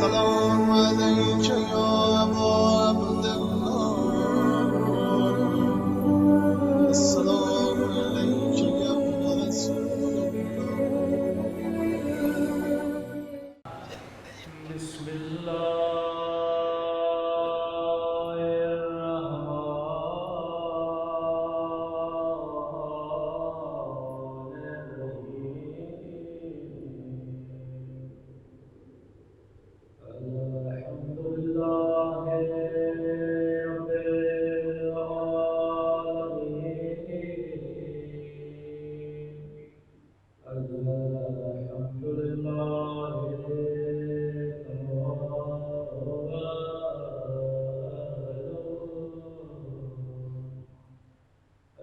سلام عليك يا أبا عبد الله السلام عليك يا ابن رسول الله بسم الله الحمد لله رب العالمين الحمد لله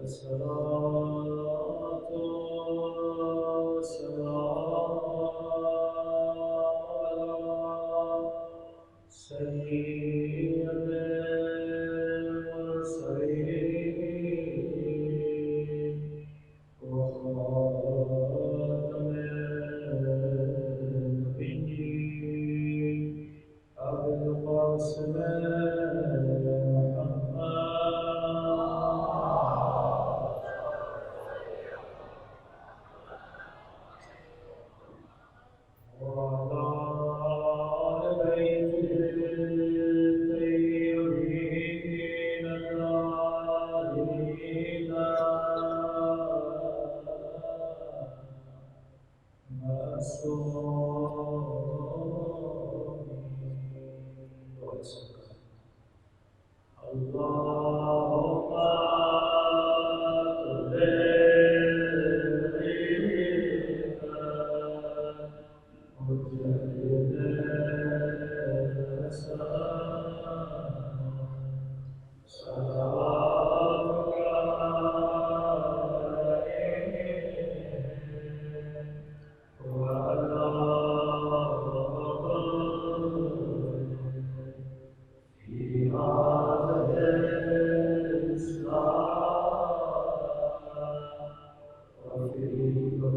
الصلاة والسلام سيد المرسلين وخاتم النبيين أبي القاسم وعلى آل بيته الطيبين الطاهرين المعصومين. اللهم في هذا الإسلام وفي كل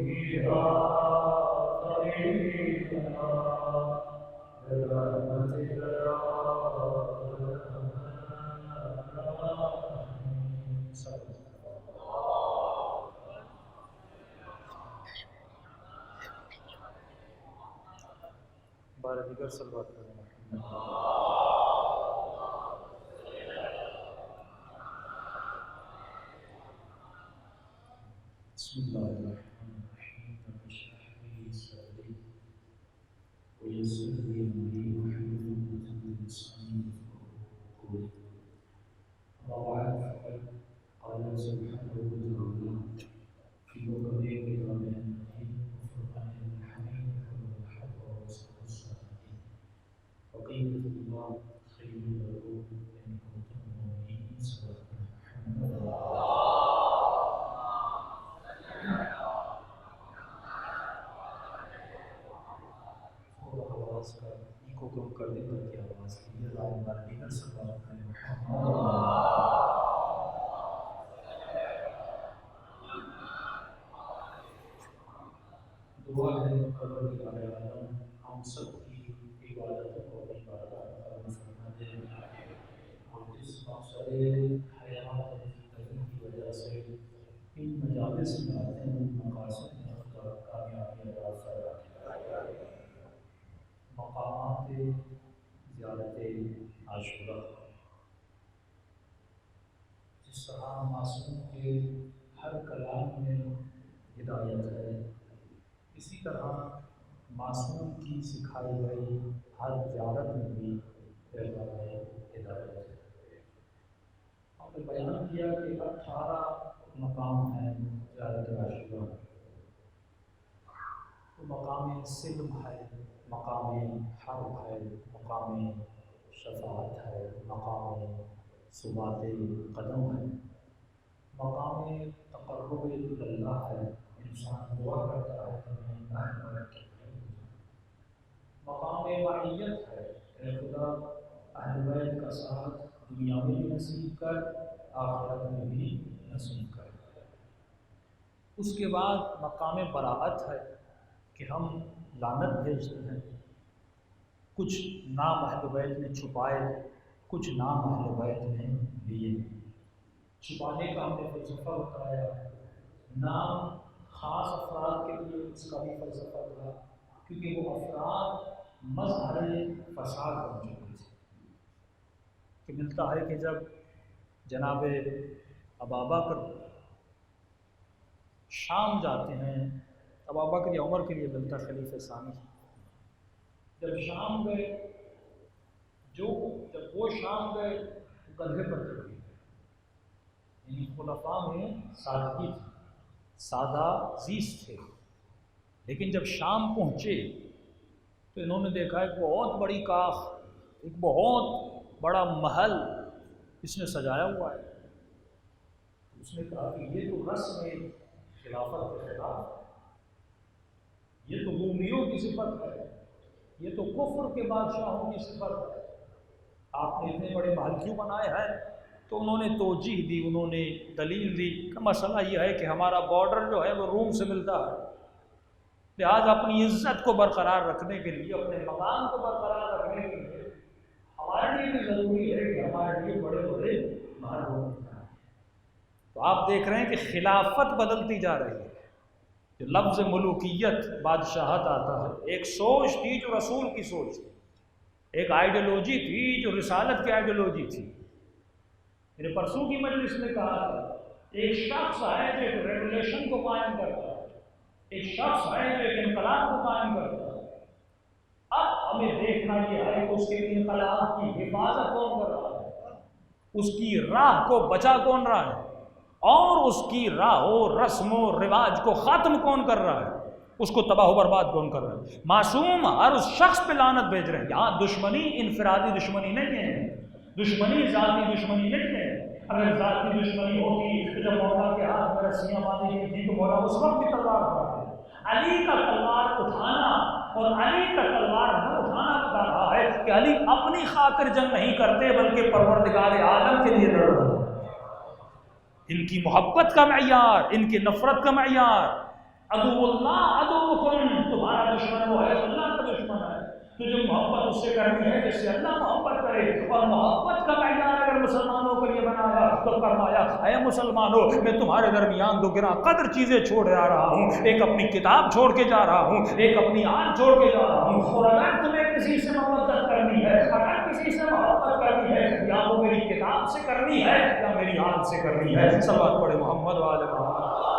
فيها طريقا برحمتك يا بار دیگر صلوات کریں. بسم الله الرحمن الرحيم رب اشرح لي صدري ويسر لي امري واحلل عقدة من لساني يفقهوا قولي. اما بعد فقد قال سبحانه وتعالى في محكم كتابه المجيد وفرقانه الحميد والحق والصدق الصادقين وقيل الله خير لكم ان كنتم مؤمنين. صدق محمد آواز کا ایکو کم کر دیں تاکہ آواز کلیئر آئے. ہمارا دیگر صلوات کریں محمد. دعا ہے پروردگار عالم ہم سب کی عبادتوں کو اپنی بارگاہ میں قبول فرما دے اور جس مقصد حیات زندگی کی وجہ سے ان مجالس میں آتے ہیں ان مقاصد میں خدا کامیابی عطا فرما دے. مقامات زیارت عاشورہ جس طرح معصوم کے ہر کلام میں ہدایت ہے، اسی طرح معصوم کی سکھائی گئی ہر زیارت میں بھی پیغام ہدایت ہے. ہم نے بیان کیا کہ 18 مقام ہیں مقام سلم ہے، مقام حرب ہے، مقام شفاعت ہے، مقام ثبات قدم ہے، مقام تقرب اللہ ہے، انسان دعا کرتا ہے مقام معیت ہے، اے خدا اہل بیت کا ساتھ دنیا میں بھی نصیب کر، آخرت میں بھی نصیب کر۔ اس کے بعد مقام براعت ہے کہ ہم لعنت بھیجتے ہیں، کچھ نام اہل بیت نے چھپائے، کچھ نام اہل بیت نے لیے۔ چھپانے کا ہم نے فلسفہ بتایا، نام خاص افراد کے لیے اس کا بھی فلسفہ تھا، کیونکہ وہ افراد مظہر فساد بن چکے تھے۔ کہ ملتا ہے کہ جب جناب ابابکر شام جاتے ہیں، ابابکر یا عمر کے لیے ملتا خلیفہ ثانی، جب شام گئے، جب وہ شام گئے گدھے پر چڑھ گئے، یعنی خلفاء میں سادگی تھی، سادہ زیست تھے، لیکن جب شام پہنچے تو انہوں نے دیکھا ایک بہت بڑی کاخ، ایک بہت بڑا محل اس نے سجایا ہوا ہے۔ اس نے کہا کہ یہ تو رسم خلافت کے خلاف، یہ تو رومیوں کی صفت ہے، یہ تو کفر کے بادشاہوں کی صفت ہے، آپ نے اتنے بڑے محل کیوں بنائے ہیں؟ تو انہوں نے توجیہ دی، انہوں نے دلیل دی کہ مسئلہ یہ ہے کہ ہمارا بارڈر جو ہے وہ روم سے ملتا ہے، لہٰذا اپنی عزت کو برقرار رکھنے کے لیے، اپنے مقام کو برقرار رکھنے کے لیے ہمارے لیے بھی ضروری ہے کہ ہمارے لیے بڑے بڑے محل ہوں۔ تو آپ دیکھ رہے ہیں کہ خلافت بدلتی جا رہی ہے، جو لفظ ملوکیت بادشاہت آتا ہے، ایک سوچ تھی جو رسول کی سوچ تھی، ایک آئیڈیالوجی تھی جو رسالت کی آئیڈیالوجی تھی۔ میں نے پرسوں کی مجلس میں کہا تھا، ایک شخص ہے جو ایک ریگولیشن کو قائم کرتا ہے، ایک شخص ہے جو ایک انقلاب کو قائم کرتا ہے۔ اب ہمیں دیکھنا یہ ہے کہ اس کے انقلاب کی حفاظت کون کر رہا ہے، اس کی راہ کو بچا کون رہا ہے، اور اس کی راہ و رسم و رواج کو ختم کون کر رہا ہے، اس کو تباہ و برباد کون کر رہا ہے۔ معصوم ہر اس شخص پہ لعنت بھیج رہے ہیں۔ یہاں دشمنی انفرادی دشمنی نہیں ہے، دشمنی ذاتی دشمنی نہیں ہے۔ اگر ذاتی دشمنی ہوتی تو جب مولا کے ہاتھ میں رسیاں باندھی گئی تھی تو مولا اس وقت بھی تلوار اٹھاتے۔ علی کا تلوار اٹھانا اور علی کا تلوار نہ اٹھانا بتا رہا ہے کہ علی اپنی خاطر جنگ نہیں کرتے بلکہ پروردگار عالم کے لیے لڑ رہے ہیں۔ ان کی محبت کا معیار، ان کی نفرت کا معیار، عدو اللہ عدوکم، تمہارا دشمن وہ ہے اللہ کا دشمن ہے۔ تجھے محبت اس سے کرنی ہے جس سے اللہ محبت کرے، اور محبت کا معیار اگر مسلمانوں کے لیے بنایا تو فرمایا اے مسلمانوں میں تمہارے درمیان دو گراں قدر چیزیں چھوڑ جا رہا ہوں، ایک اپنی کتاب چھوڑ کے جا رہا ہوں، ایک اپنی آن چھوڑ کے جا رہا ہوں، اور اگر تمہیں کسی سے محبت کرنی ہے، اگر کسی سے محبت کرنی ہے، یا وہ میری کتاب سے کرنی ہے یا میری آن سے کرنی ہے۔ صلوات پڑھے محمد و آل محمد۔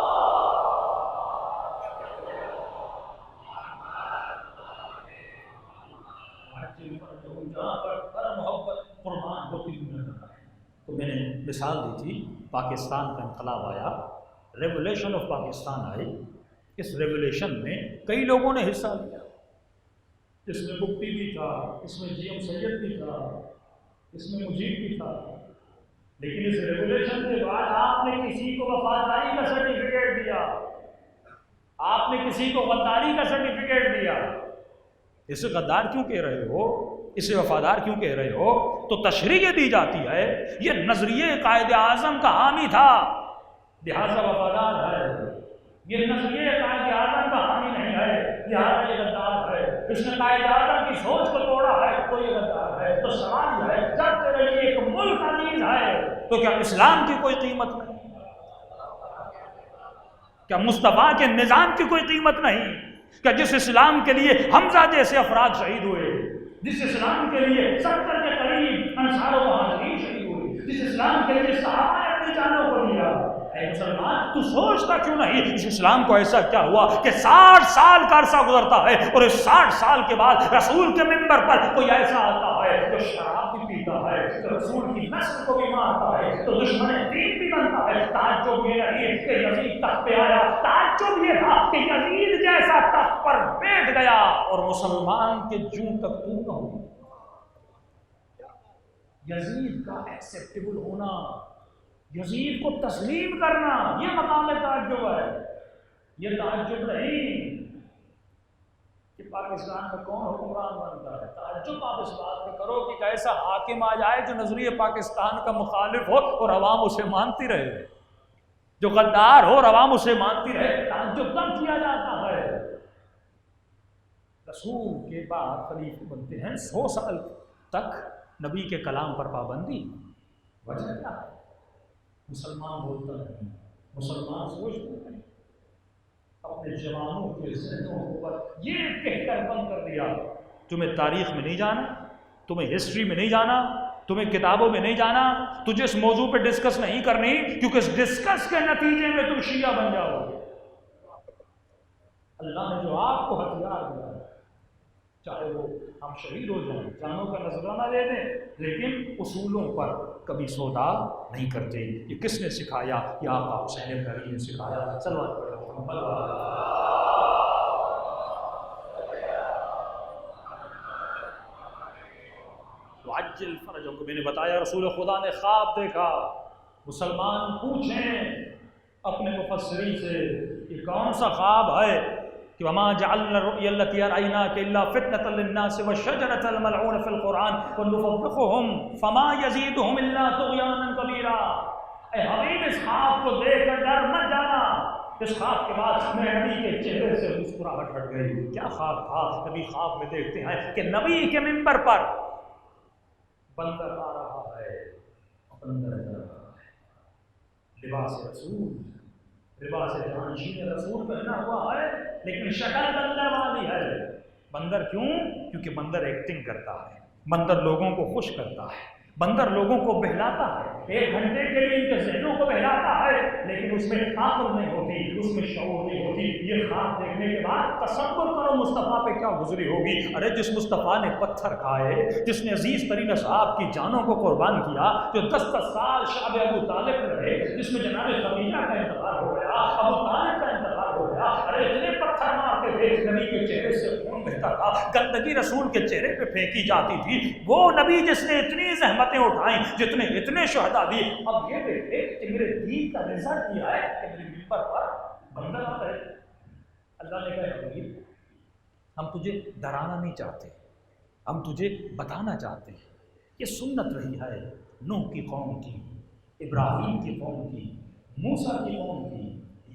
تو میں نے مثال دی تھی، پاکستان کا انقلاب آیا، ریولیوشن آف پاکستان آئی، اس ریولیوشن میں کئی لوگوں نے حصہ لیا، اس میں مفتی بھی تھا، اس میں جی ایم سید بھی تھا، اس میں مجیب بھی تھا، لیکن اس ریولیوشن کے بعد آپ نے کسی کو وفاداری کا سرٹیفکیٹ دیا، آپ نے کسی کو غداری کا سرٹیفکیٹ دیا۔ اسے غدار کیوں کہہ رہے ہو، اسے وفادار کیوں کہہ رہے ہو؟ تو تشریح یہ دی جاتی ہے یہ نظریے قائد اعظم کا حامی تھا لہذا وفادار ہے، یہ نظریے قائد اعظم کا حامی نہیں ہے لہذا یہ غدار ہے، اس نے قائد اعظم کی سوچ کو توڑا ہے تو یہ غدار ہے۔ تو سوال یہ ہے جب تیرے لیے ایک ملک عزیز ہے تو کیا اسلام کی کوئی قیمت نہیں؟ کیا مصطفیٰ کے نظام کی کوئی قیمت نہیں؟ کہ جس اسلام کے لیے حمزہ جیسے افراد شہید ہوئے، جس اسلام کے لیے 70 کے قریب انصار و مہاجرین شہید ہوئے، جس اسلام کے لیے صحابہ نے اپنی جانوں کو دیا، اے مسلمان تو سوچتا کیوں نہیں اس اسلام کو ایسا کیا ہوا کہ 60 سال کا عرصہ گزرتا ہے اور اس 60 سال کے بعد رسول کے منبر پر کوئی ایسا آتا ہے جو شراب بھی پیتا ہے، ہے تو رسول کی نسل کو بھی مارتا ہے تو دشمن دین بھی بنتا ہے۔ تعجب یہ نہیں کہ یزید تخت پہ آیا، تعجب یہ تھا کہ یزید جیسا تخت پر بیٹھ گیا اور مسلمان کے جوں تک تو نہ ہو۔ یزید کا ایکسیپٹیبل ہونا، یزید کو تسلیم کرنا، یہ مقام تعجب ہے۔ یہ تعجب نہیں کہ پاکستان میں کون حکمران بنتا ہے، تعجب آپ اس بات پہ کرو کہ ایسا حاکم آ جائے جو نظریہ پاکستان کا مخالف ہو اور عوام اسے مانتی رہے، جو غدار ہو اور عوام اسے مانتی رہے۔ تعجب کم کیا جاتا ہے۔ رسول کے بعد خلیفہ بنتے ہیں 100 سال تک نبی کے کلام پر پابندی، وجہ کیا ہے؟ مسلمان بولتا نہیں، مسلمان سوچتا نہیں، اپنے جوانوں کے ذہنوں پر یہ کہہ کر بند کر دیا تمہیں تاریخ میں نہیں جانا، تمہیں ہسٹری میں نہیں جانا، تمہیں کتابوں میں نہیں جانا، تجھے اس موضوع پہ ڈسکس نہیں کرنی، کیونکہ اس ڈسکس کے نتیجے میں تم شیعہ بن جاؤ گے۔ اللہ نے جو آپ کو ہتھیار دیا، چاہے وہ ہم شہید ہو جائیں، جانوں کا نذرانہ دے دیں، لیکن اصولوں پر کبھی سودا نہیں کرتے۔ یہ کس نے سکھایا؟ یہ آقا حسین بن علی نے سکھایا۔ صلوات پڑھو محمد وعجل فرجوں کو میں نے بتایا رسول خدا نے خواب دیکھا۔ مسلمان پوچھیں اپنے مفسرین سے یہ کون سا خواب ہے کہ وما جعلنا الرؤيا التي أريناك إلا فتنة للناس والشجرة الملعونة في القرآن ونفرقهم فما يزيدهم إلا طغيانا كبيرا۔ اے حبیب اس خواب کو دیکھ کر ڈر مت جانا۔ اس خواب کے بعد میں نبی کے چہرے سے مسکراہٹ ہٹ گئی۔ کیا خواب تھا؟ نبی خواب میں دیکھتے ہیں کہ نبی کے منبر پر بندر آ رہا ہے، بندر آ رہا ہے، لباس رسول، لباس جانشین رسول پہنا ہوا ہے، لیکن شکل بندر والی ہے۔ بندر کیوں؟ کیونکہ بندر ایکٹنگ کرتا ہے، بندر لوگوں کو خوش کرتا ہے، بندر لوگوں کو بہلاتا ہے، 1 گھنٹے کے لیے ان کے ذہنوں کو بہلاتا ہے، لیکن اس میں عقل نہیں ہوتی، اس میں شعور نہیں ہوتی۔ یہ خواب دیکھنے کے بعد تصور کرو مصطفیٰ پہ کیا گزری ہوگی۔ ارے جس مصطفیٰ نے پتھر کھائے، جس نے عزیز ترین اصحاب کی جانوں کو قربان کیا، جو 10 سال شعب ابو طالب میں رہے، جس میں جناب خدیجہ کا انتقال ہو گیا، ابو طالب کا انتقال ہو گیا، ارے اتنے پتھر مارتے تھے، نبی کے چہرے سے خون بہتا تھا، گندگی رسول کے چہرے پہ پھینکی جاتی تھی۔ وہ نبی جس نے اتنی زحمتیں اٹھائیں، جتنے اتنے شہداء دی، اب یہ دیکھے کہ میرے دین کا رزلٹ یہ ہے کہ میرے ممبر پر بندر آتا ہے۔ اللہ نے کہا حبیب ہم تجھے ڈرانا نہیں چاہتے، ہم تجھے بتانا چاہتے ہیں۔ یہ سنت رہی ہے نوح کی قوم کی، ابراہیم کی قوم کی، موسیٰ کی قوم کی،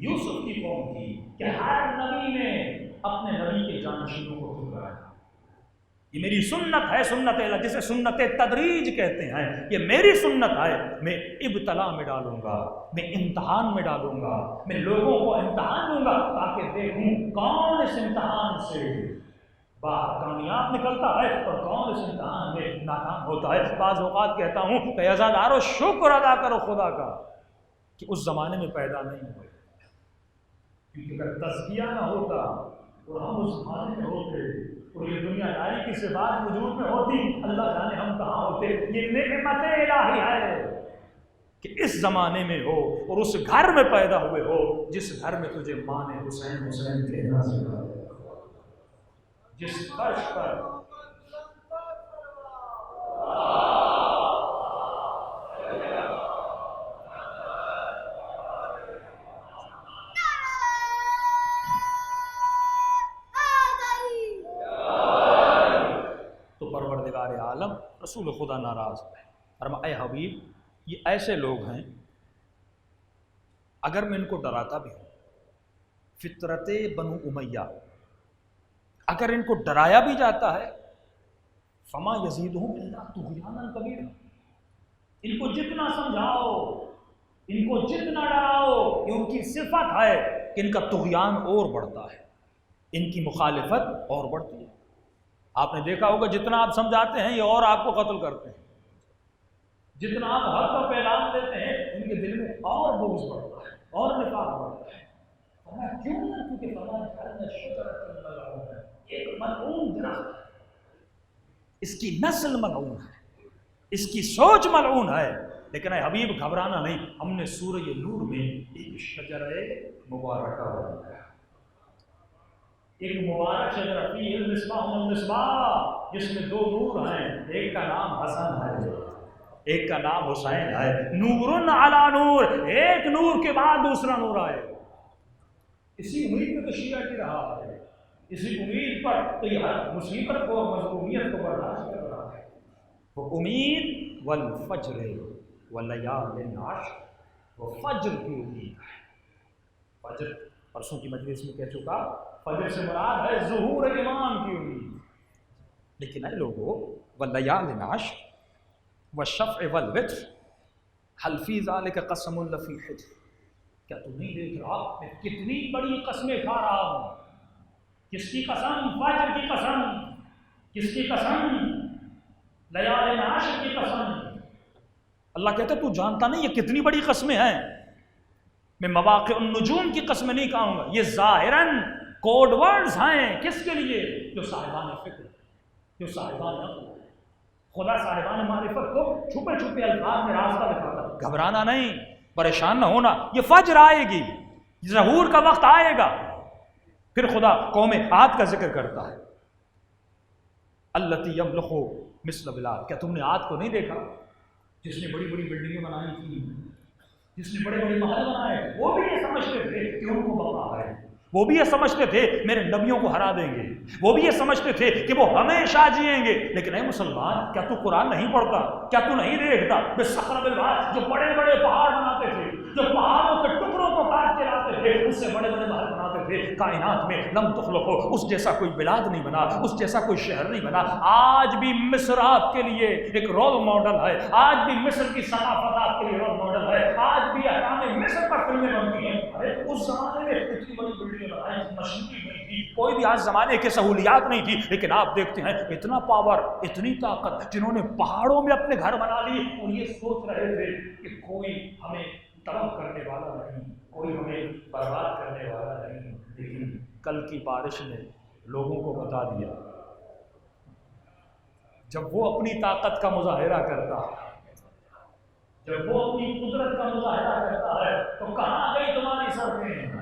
یوسف کی قوم کی، کہ ہر نبی نے اپنے نبی کے جانشینوں کو ٹھکرایا۔ یہ میری سنت ہے، سنت اللہ جسے سنت تدریج کہتے ہیں، یہ میری سنت ہے۔ میں ابتلا میں ڈالوں گا، میں امتحان میں ڈالوں گا، میں لوگوں کو امتحان دوں گا تاکہ دیکھوں کون اس امتحان سے باہر کامیاب نکلتا ہے اور کون اس امتحان میں ناکام ہوتا ہے۔ بعض اوقات کہتا ہوں کہ عزادارو شکر ادا کرو خدا کا کہ اس زمانے میں پیدا نہیں ہوئے، کیونکہ اگر تزکیہ نہ ہوتا اور ہم اس زمانے میں ہوتے اور یہ دنیا داری کی صفات وجود میں ہوتی، اللہ جانے ہم کہاں ہوتے۔ یہ نعمت الہی ہے کہ اس زمانے میں ہو اور اس گھر میں پیدا ہوئے ہو جس گھر میں تجھے ماں نے حسین حسین کہنا سکھایا، جس فرش پر رسول خدا ناراض ہے۔ فرمایا اے حبیب یہ ایسے لوگ ہیں اگر میں ان کو ڈراتا بھی ہوں، فطرت بنو امیہ، اگر ان کو ڈرایا بھی جاتا ہے فما یزیدہم الا طغیانا کبیرا، ان کو جتنا سمجھاؤ، ان کو جتنا ڈراؤ، یہ ان کی صفت ہے کہ ان کا طغیان اور بڑھتا ہے، ان کی مخالفت اور بڑھتی ہے۔ آپ نے دیکھا ہوگا جتنا آپ سمجھاتے ہیں یہ اور آپ کو قتل کرتے ہیں، جتنا آپ حق کا پیغام دیتے ہیں ان کے دل میں اور بغض بڑھتا ہے اور نفاق بڑھتا ہے۔ فرمایا کیوں نہ؟ کیونکہ فرمایا جعلنا شجرۃ ملعونہ، ایک ملعون درخت ہے، اس کی نسل ملعون ہے، اس کی سوچ ملعون ہے. لیکن اے حبیب گھبرانا نہیں، ہم نے سورہ نور میں ایک شجرہ مبارکہ بنایا، ایک مبارک شجرہ فیہ المصباح المصباح، جس میں 2 نور ہیں، ایک کا نام حسن ہے، ایک کا نام حسین ہے. نور علی نور، ایک نور کے بعد دوسرا نور آئے. اسی امید میں تو شیعہ کی رہا ہے، اسی امید پر تو یہ ہر مصیبت کو اور مظلومیت کو برداشت کر رہا ہے. وہ امید والفجر واللیال عشر، وہ فجر کی امید ہے. فجر پرسوں کی مجلس میں کہہ چکا، فجر سے مراد ہے ظہور امام کی امید. لیکن اے لوگوں، واللیال عشر والشفع والوتر هل فی ذلک قسم لفی حجر، کیا تم نہیں دیکھ رہا میں کتنی بڑی قسمیں کھا رہا ہوں؟ کس کی قسم؟ فجر کی قسم. کس کی قسم؟ لیال عشر کی قسم. اللہ کہتا ہے تو جانتا نہیں یہ کتنی بڑی قسمیں ہیں. میں مواقع النجوم کی قسم نہیں کہوں گا، یہ ظاہراً کوڈ ورڈز ہیں. کس کے لیے؟ جو صاحبان فکر، جو صاحبان عقل. خدا صاحبان معرفت کو چھپے چھپے الفاظ میں راستہ دکھاتا ہے. گھبرانا نہیں، پریشان نہ ہونا، یہ فجر آئے گی، ظہور کا وقت آئے گا. پھر خدا قوم عاد کا ذکر کرتا ہے، التی یملخ مثل بلاد. کیا تم نے عاد کو نہیں دیکھا جس نے بڑی بڑی بلڈنگیں بنائی تھیں، جس نے بڑے بڑے محل بنائے؟ وہ بھی یہ سمجھتے تھے کہ ان کو بقا ہے، وہ بھی یہ سمجھتے تھے میرے نبیوں کو ہرا دیں گے، وہ بھی یہ سمجھتے تھے کہ وہ ہمیشہ جئیں گے. لیکن اے مسلمان، کیا تو قرآن نہیں پڑھتا؟ کیا تو نہیں دیکھتا بالصخر بالواد، جو بڑے بڑے پہاڑ بناتے تھے، جو پہاڑوں کے ٹکڑوں کو کاٹ کے لاتے تھے، اس سے بڑے بڑے محل بناتے تھے. کائنات میں لم تخلقو، اس جیسا کوئی بلاد نہیں بنا، اس جیسا کوئی شہر نہیں بنا. آج بھی مصر آپ کے لیے ایک رول ماڈل ہے، آج بھی مصر کی ثقافت آپ کے لیے رول ماڈل ہے، آج بھی احرام مصر پر فلمیں بنتی ہیں. ارے اس زمانے میں اتنی بڑی بلڈنگیں بنائی، مشینری نہیں تھی، کوئی بھی آج زمانے کی سہولیات نہیں تھی. لیکن آپ دیکھتے ہیں اتنا پاور، اتنی طاقت، جنہوں نے پہاڑوں میں اپنے گھر بنا لی اور یہ سوچ رہے تھے کہ کوئی ہمیں تباہ کرنے والا نہیں، کوئی ہمیں برباد کرنے والا نہیں. لیکن کل کی بارش نے لوگوں کو بتا دیا، جب وہ اپنی طاقت کا مظاہرہ کرتا ہے، جب وہ اپنی قدرت کا مظاہرہ کرتا ہے، تو کہاں گئی تمہاری سڑکیں،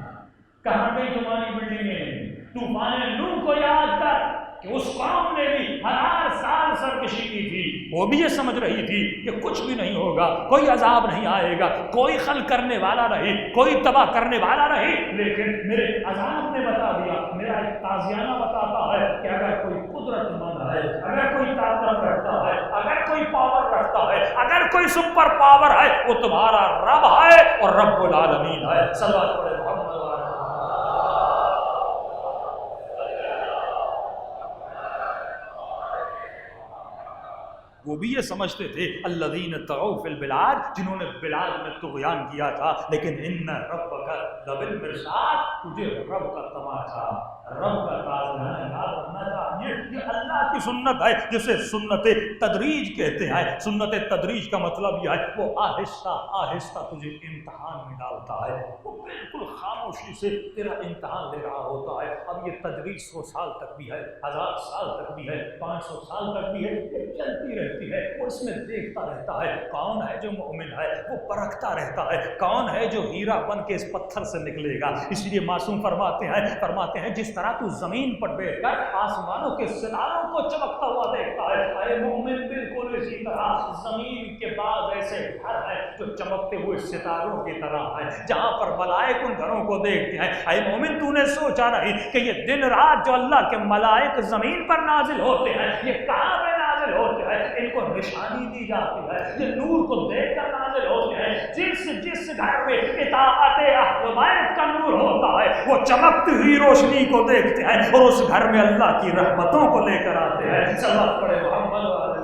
کہاں گئی تمہاری بلڈنگیں؟ طوفان نوح کو یاد کر کہ اس قوم نے بھی 1000 سال سرکشی کی تھی، وہ بھی یہ سمجھ رہی تھی کہ کچھ بھی نہیں ہوگا، کوئی عذاب نہیں آئے گا، کوئی خلق کرنے والا نہیں، کوئی تباہ کرنے والا نہیں. لیکن میرے عذاب نے بتا دیا، میرا ایک تازیانہ بتاتا ہے کہ اگر کوئی قدرت مند ہے، اگر کوئی طاقت رکھتا ہے، اگر کوئی پاور رکھتا ہے، اگر کوئی سپر پاور ہے، وہ تمہارا رب ہے اور رب العالمین ہے. صلوات پڑھے محمد. وہ بھی یہ سمجھتے تھے الذین طغوا فی البلاد، جنہوں نے بلاد میں طغیان کیا تھا. لیکن ان ربک لبالمرصاد، تجھے رب کا تماشا، رب کا تازیانہ یاد رکھنا چاہیے. یہ اللہ کی سنت ہے جسے سنت تدریج کہتے ہیں. سنت تدریج کا مطلب یہ ہے وہ آہستہ آہستہ تجھے امتحان میں ڈالتا ہے، وہ بالکل خاموشی سے تیرا امتحان لے رہا ہوتا ہے. اب یہ تدریج 100 سال تک بھی ہے، 1000 سال تک بھی ہے، 500 سال تک بھی ہے، یہ چلتی رہتی ہے. وہ اس میں دیکھتا رہتا ہے کون ہے جو مومن ہے، وہ پرکھتا رہتا ہے کون ہے جو ہیرا بن کے اس پتھر سے نکلے گا. اس لیے معصوم فرماتے ہیں جس طرح تو زمین پر بیٹھ کر آسمانوں کے ستاروں کو چمکتا ہوا دیکھتا ہے، اے مومن بالکل اسی طرح زمین کے بعض ایسے گھر ہیں جو چمکتے ہوئے ستاروں کی طرح ہیں، جہاں پر ملائک ان گھروں کو دیکھتے ہیں. اے مومن تو نے سوچا نہیں کہ یہ دن رات جو اللہ کے ملائک زمین پر نازل ہوتے ہیں، یہ کہاں پہ نازل ہوتے ہیں؟ ان کو نشانی دی جاتی ہے، یہ نور کو دیکھ کر نازل ہوتے ہیں. جس گھر میں اطاعت اہل بیت کا نور ہوتا ہے، وہ چمکتی ہوئی روشنی کو دیکھتے ہیں اور اس گھر میں اللہ کی رحمتوں کو لے کر آتے ہیں. صلوات پڑھے محمد والے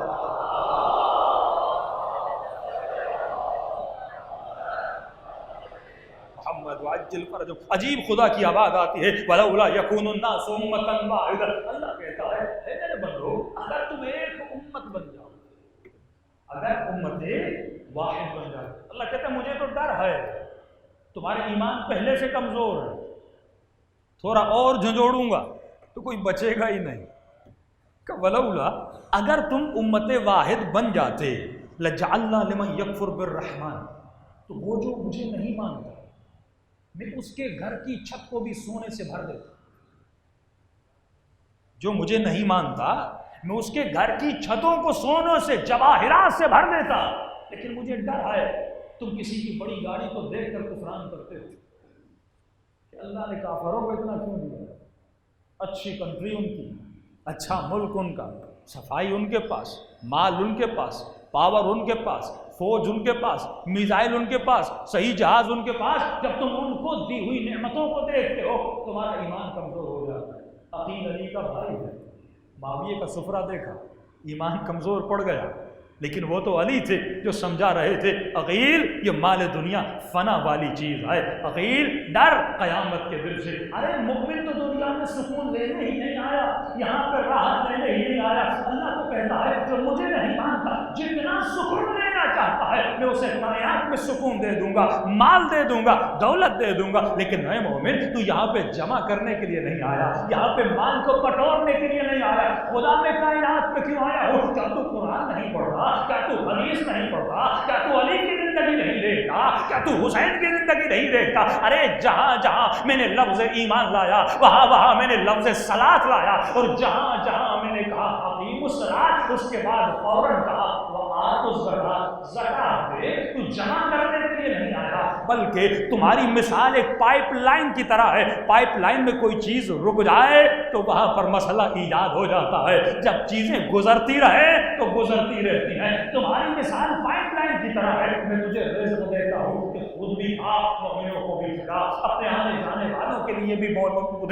محمد وعجل فرجهم. عجیب خدا کی آواز آتی ہے ولولا یکون الناس امۃ واحدہ. اللہ کہتا ہے اے میرے بندو، اگر تم ایک امت بن جاؤ، اگر امت واحد بن جائے. اللہ کہتا ہے مجھے تو ڈر ہے تمہارے ایمان پہلے سے کمزور ہے، تھوڑا اور جھنجھوڑوں گا تو کوئی بچے گا ہی نہیں. کہ ولولا اگر تم امت واحد بن جاتے لجعلنا لمن یکفر بالرحمن، تو وہ جو مجھے نہیں مانتا میں اس کے گھر کی چھت کو بھی سونے سے بھر دیتا. جو مجھے نہیں مانتا میں اس کے گھر کی چھتوں کو سونوں سے جواہرات سے بھر دیتا. لیکن مجھے ڈر ہے تم کسی کی بڑی گاڑی کو دیکھ کر کفران کرتے ہو کہ اللہ نے کافروں کو اتنا کیوں دیا. اچھی کنٹری ان کی، اچھا ملک ان کا، صفائی ان کے پاس، مال ان کے پاس، پاور ان کے پاس، فوج ان کے پاس، میزائل ان کے پاس، صحیح جہاز ان کے پاس. جب تم ان کو دی ہوئی نعمتوں کو دیکھتے ہو تمہارا ایمان کمزور ہو جاتا ہے. عقیل علی کا بھائی ہے، معاویہ کا سفرہ دیکھا، ایمان کمزور پڑ گیا. لیکن وہ تو علی تھے جو سمجھا رہے تھے عقیل یہ مال دنیا فنا والی چیز ہے، عقیل ڈر قیامت کے دل سے. ارے مومن تو دنیا میں سکون لینے ہی نہیں آیا، یہاں پہ راحت لینے ہی نہیں آیا. اللہ تو کہتا ہے جو مجھے نہیں مانتا جتنا سکون لینا چاہتا ہے میں اسے کائنات میں سکون دے دوں گا، مال دے دوں گا، دولت دے دوں گا. لیکن اے مومن تو یہاں پہ جمع کرنے کے لیے نہیں آیا، یہاں پہ مال کو بٹورنے کے لیے نہیں آیا. خدا میں کائنات میں کیوں آیا ہو؟ کیا تو قرآن نہیں پڑھ رہا؟ کیا تو حدیث نہیں پڑھتا؟ کیا تو علی کی زندگی نہیں دیکھتا؟ کیا تو حسین کی زندگی نہیں دیکھتا؟ ارے جہاں جہاں میں نے لفظ ایمان لایا وہاں وہاں میں نے لفظ صلاۃ لایا، اور جہاں جہاں میں نے کہا اقیموا الصلاۃ اس کے بعد فوراً کہا وآتوا الزکاۃ، زکات دے. تو جمع کرنے کے لیے نہیں آیا بلکہ تمہاری مثال ایک پائپ لائن کی طرح ہے. پائپ لائن میں کوئی چیز رک جائے تو وہاں پر مسئلہ ایجاد ہو جاتا ہے. جب چیزیں گزرتی رہے تو گزرتی رہتی ہیں. تمہاری مثال پائپ لائن کی طرح ہے. میں تجھے رزق دیتا ہوں کہ خود بھی کھا، مومنوں کو بھی کھلا، اپنے آنے جانے والوں کے لیے بھی